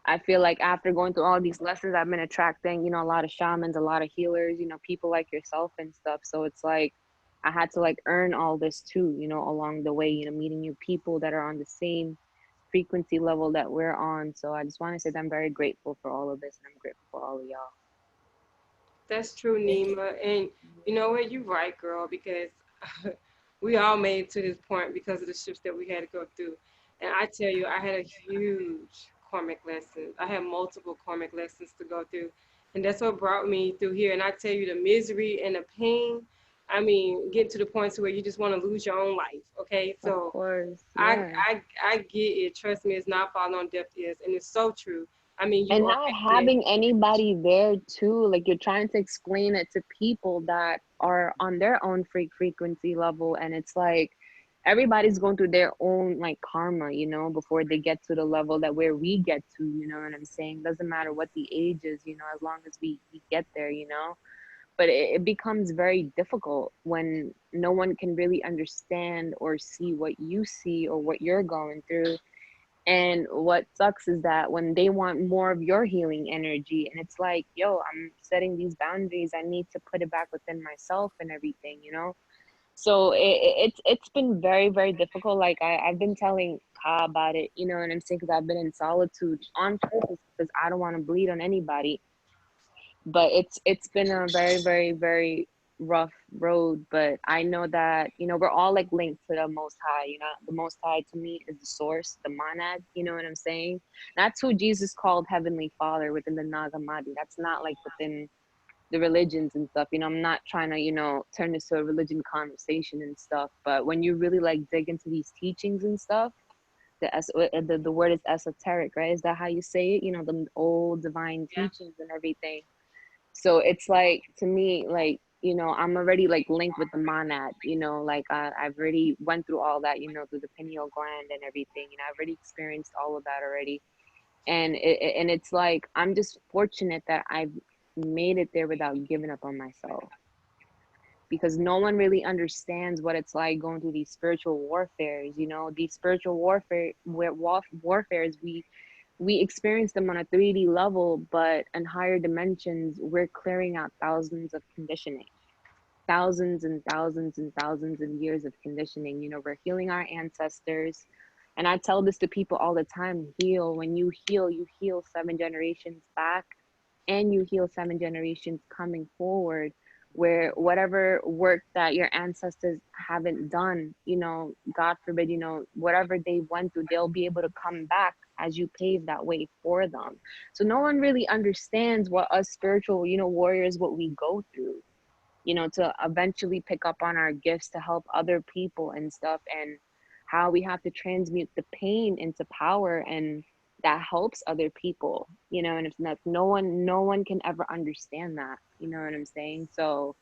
I feel like after going through all these lessons, I've been attracting, you know, a lot of shamans, a lot of healers, you know, people like yourself and stuff. So it's like I had to like earn all this too, you know, along the way, you know, meeting new people that are on the same frequency level that we're on. So I just want to say that I'm very grateful for all of this, and I'm grateful for all of y'all. That's true, Nima. And you know what? You're right, girl, because we all made it to this point because of the shifts that we had to go through. And I tell you, I had a huge karmic lesson. I had multiple karmic lessons to go through. And that's what brought me through here. And I tell you, the misery and the pain, I mean, getting to the point to where you just want to lose your own life. Okay. Of So course, I, yeah. I get it. Trust me, it's not falling on deaf ears. And it's so true. I mean, you And are not making it. having anybody there too, like you're trying to explain it to people that are on their own frequency level, and it's like everybody's going through their own like karma, you know, before they get to the level that where we get to, you know what I'm saying? Doesn't matter what the age is, you know, as long as we get there, you know. But it becomes very difficult when no one can really understand or see what you see or what you're going through. And what sucks is that when they want more of your healing energy, and it's like, yo, I'm setting these boundaries, I need to put it back within myself and everything, you know. So it's been very, very difficult. Like I've been telling Ka about it, you know what I'm saying, because I've been in solitude on purpose because I don't want to bleed on anybody. But it's been a very, very, very rough road. But I know that, you know, we're all like linked to the most high. You know, the most high to me is the source, the monad, you know what I'm saying? That's who Jesus called Heavenly Father within the Nag Hammadi. That's not like within the religions and stuff. You know, I'm not trying to, you know, turn this to a religion conversation and stuff, but when you really like dig into these teachings and stuff, the word is esoteric, right? Is that how you say it? You know, the old divine teachings and everything. So it's like, to me, like, you know, I'm already like linked with the monad, you know, like I've already went through all that, you know, through the pineal gland and everything, and I've already experienced all of that already. And it's like, I'm just fortunate that I've made it there without giving up on myself, because no one really understands what it's like going through these spiritual warfares. You know, these spiritual warfares, we experience them on a 3D level, but in higher dimensions, we're clearing out thousands of conditioning, thousands and thousands and thousands of years of conditioning. You know, we're healing our ancestors. And I tell this to people all the time: heal. When you heal 7 generations back, and you heal 7 generations coming forward, where whatever work that your ancestors haven't done, you know, God forbid, you know, whatever they went through, they'll be able to come back as you pave that way for them. So no one really understands what us spiritual, you know, warriors, what we go through, you know, to eventually pick up on our gifts to help other people and stuff, and how we have to transmute the pain into power, and that helps other people, you know. And it's not, no one can ever understand that, you know what I'm saying? So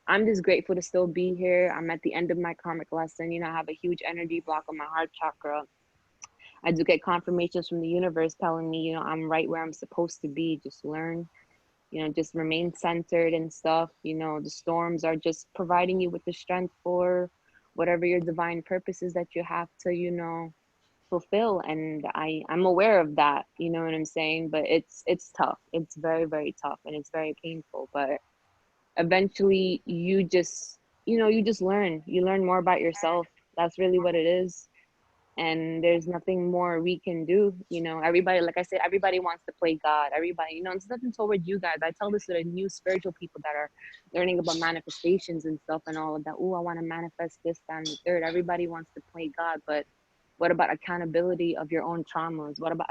I'm just grateful to still be here. I'm at the end of my karmic lesson. You know, I have a huge energy block on my heart chakra. I do get confirmations from the universe telling me, you know, I'm right where I'm supposed to be. Just learn, you know, just remain centered and stuff. You know, the storms are just providing you with the strength for whatever your divine purposes that you have to, you know, fulfill. And I'm aware of that, you know what I'm saying? But it's tough. It's very, very tough, and it's very painful. But eventually you just, you know, you just learn. You learn more about yourself. That's really what it is. And there's nothing more we can do. You know, everybody, like I said, everybody wants to play God. Everybody, you know, it's nothing toward you guys. I tell this to the new spiritual people that are learning about manifestations and stuff and all of that. Oh, I want to manifest this, that, and the third. Everybody wants to play God, but what about accountability of your own traumas? What about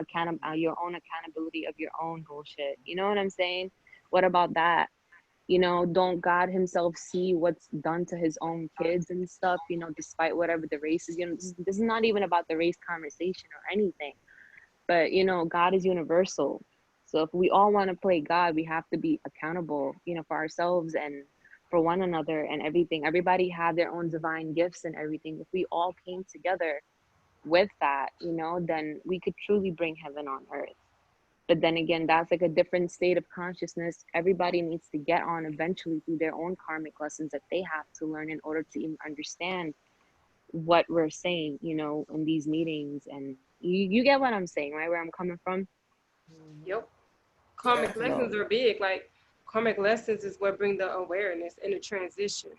your own accountability of your own bullshit? You know what I'm saying? What about that? You know, don't God himself see what's done to his own kids and stuff, you know, despite whatever the race is? You know, this is not even about the race conversation or anything, but, you know, God is universal. So if we all want to play God, we have to be accountable, you know, for ourselves and for one another and everything. Everybody had their own divine gifts and everything. If we all came together with that, you know, then we could truly bring heaven on earth. But then again, that's like a different state of consciousness. Everybody needs to get on eventually through their own karmic lessons that they have to learn in order to even understand what we're saying, you know, in these meetings. And you get what I'm saying, right? Where I'm coming from. Yep. Karmic lessons are big. Like, karmic lessons is what bring the awareness and the transition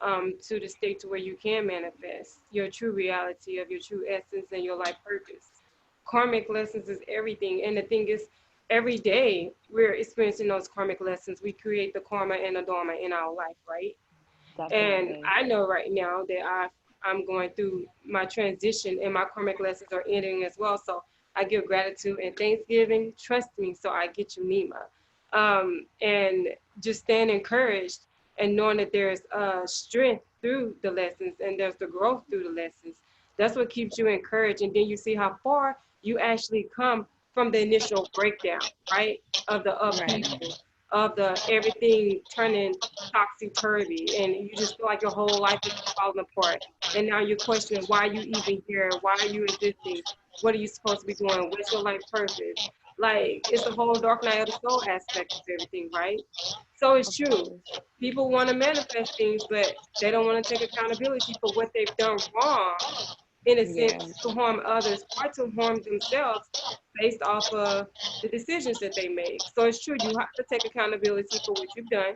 to the state to where you can manifest your true reality of your true essence and your life purpose. Karmic lessons is everything. And the thing is, every day we're experiencing those karmic lessons. We create the karma and the dharma in our life, right? And Definitely. I know right now that I'm going through my transition, and my karmic lessons are ending as well. So I give gratitude and thanksgiving. Trust me, so I get you, Mima. And just stand encouraged and knowing that there's strength through the lessons and there's the growth through the lessons. That's what keeps you encouraged. And then you see how far you actually come from the initial breakdown, right? Of the Right. upheaval, of the everything turning topsy-turvy, and you just feel like your whole life is falling apart. And now you're questioning why you even here, why are you existing, what are you supposed to be doing, what's your life purpose? Like, it's the whole dark night of the soul aspect of everything, right? So it's Of true. course. People want to manifest things, but they don't want to take accountability for what they've done wrong, in a Yeah. sense, to harm others or to harm themselves based off of the decisions that they make. So it's true, you have to take accountability for what you've done,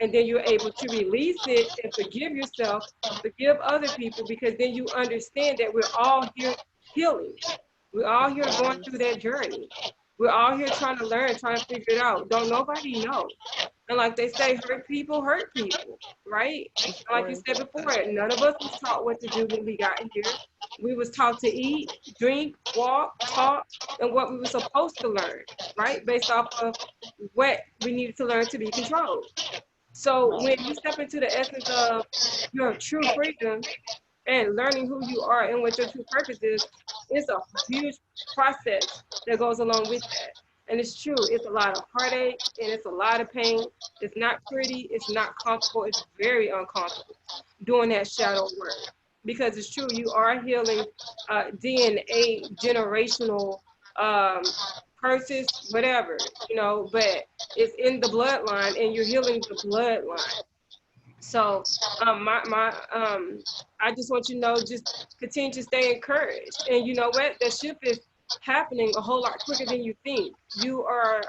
and then you're able to release it and forgive yourself, forgive other people, because then you understand that we're all here healing. We're all here going through that journey. We're all here trying to learn, trying to figure it out. Don't nobody know. And like they say, hurt people, right? Of And like you course. said before, none of us was taught what to do when we got here. We was taught to eat, drink, walk, talk, and what we were supposed to learn, right? Based off of what we needed to learn to be controlled. So Right. when you step into the essence of your true freedom and learning who you are and what your true purpose is, it's a huge process that goes along with that. And it's true, it's a lot of heartache and it's a lot of pain. It's not pretty, it's not comfortable, it's very uncomfortable doing that shadow work. Because it's true, you are healing DNA, generational curses, whatever, but it's in the bloodline and you're healing the bloodline. So I just want you to know, just continue to stay encouraged. And you know what? That shift is happening a whole lot quicker than you think. You are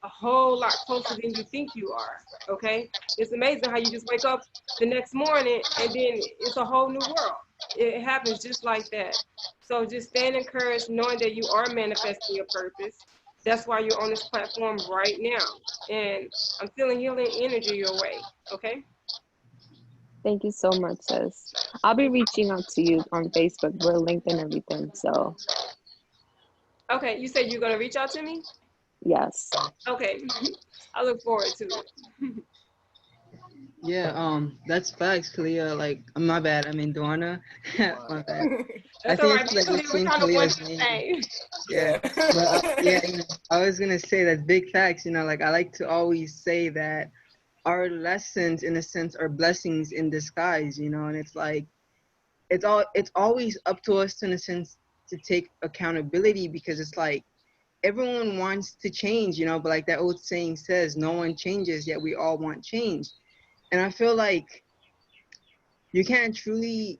a whole lot closer than you think you are. Okay? It's amazing how you just wake up the next morning and then it's a whole new world. It happens just like that. So just staying encouraged, knowing that you are manifesting your purpose. That's why you're on this platform right now. And I'm feeling healing energy your way. Okay? Thank you so much, sis. I'll be reaching out to you on Facebook. We're linked and everything. So, Okay, you said you're gonna reach out to me? yes. Okay, I look forward to it. Yeah, that's facts, Kalia. Like, my bad. I mean, Duana. My bad. I That's all think right. it's Me like and we're Kalia, we're seeing kind of one Kalia's name. thing. Yeah, but yeah, I was gonna say that big facts. Like I like to always say that our lessons, in a sense, are blessings in disguise. And it's like it's always up to us, in a sense, to take accountability, because it's like everyone wants to change, but like that old saying says, no one changes, yet we all want change. And I feel like you can't truly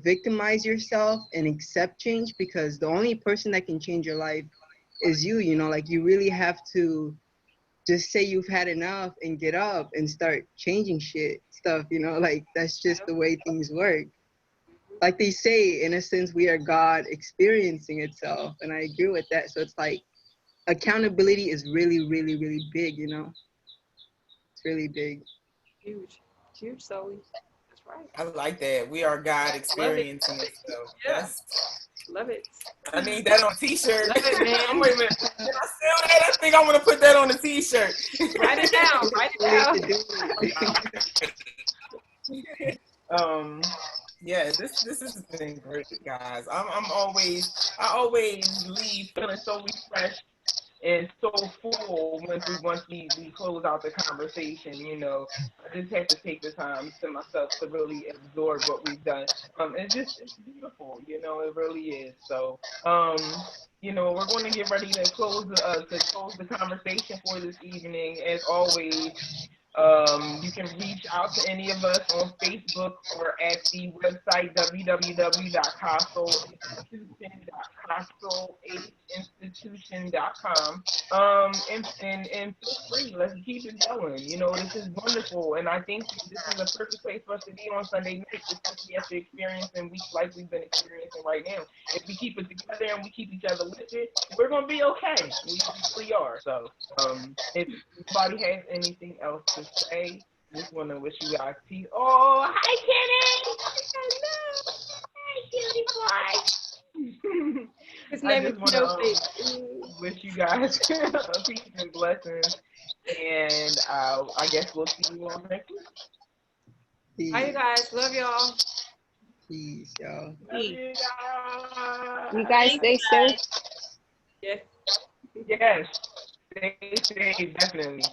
victimize yourself and accept change, because the only person that can change your life is you. Like you really have to just say you've had enough and get up and start changing stuff, like that's just the way things work. Like they say, in a sense, we are God experiencing itself. And I agree with that. So it's like accountability is really, really, really big, it's really big. Huge, huge, Zoe. That's right. I like that. We are God Love it. experiencing it. So Yeah, that's, love it. I need that on a t-shirt. Love it, man. Wait a minute. Did I sell that? I think I want to put that on a t-shirt. Write it down. Write it down. Yeah, this has been great, guys. I always leave feeling so refreshed and so full once we close out the conversation. I just have to take the time to myself to really absorb what we've done. It's beautiful. It really is. So we're going to get ready to close the conversation for this evening. As always, you can reach out to any of us on Facebook or at the website www.castleinstitution.com. And feel free. Let's keep it going. This is wonderful, and I think this is a perfect place for us to be on Sunday nights, especially after experiencing weeks like we've been experiencing right now. If we keep it together and we keep each other lifted, we're gonna be okay. We really are. So, if anybody has anything else to say, just want to wish you guys peace. Oh, hi, Kenny! Hi, cutie boy! His I name is just want Kyosi. to wish you guys peace and blessings, and I guess we'll see you all next week. Bye, you guys. Love y'all. Peace, y'all. Love you guys. You guys stay safe. Yes. Yes. Stay safe, definitely.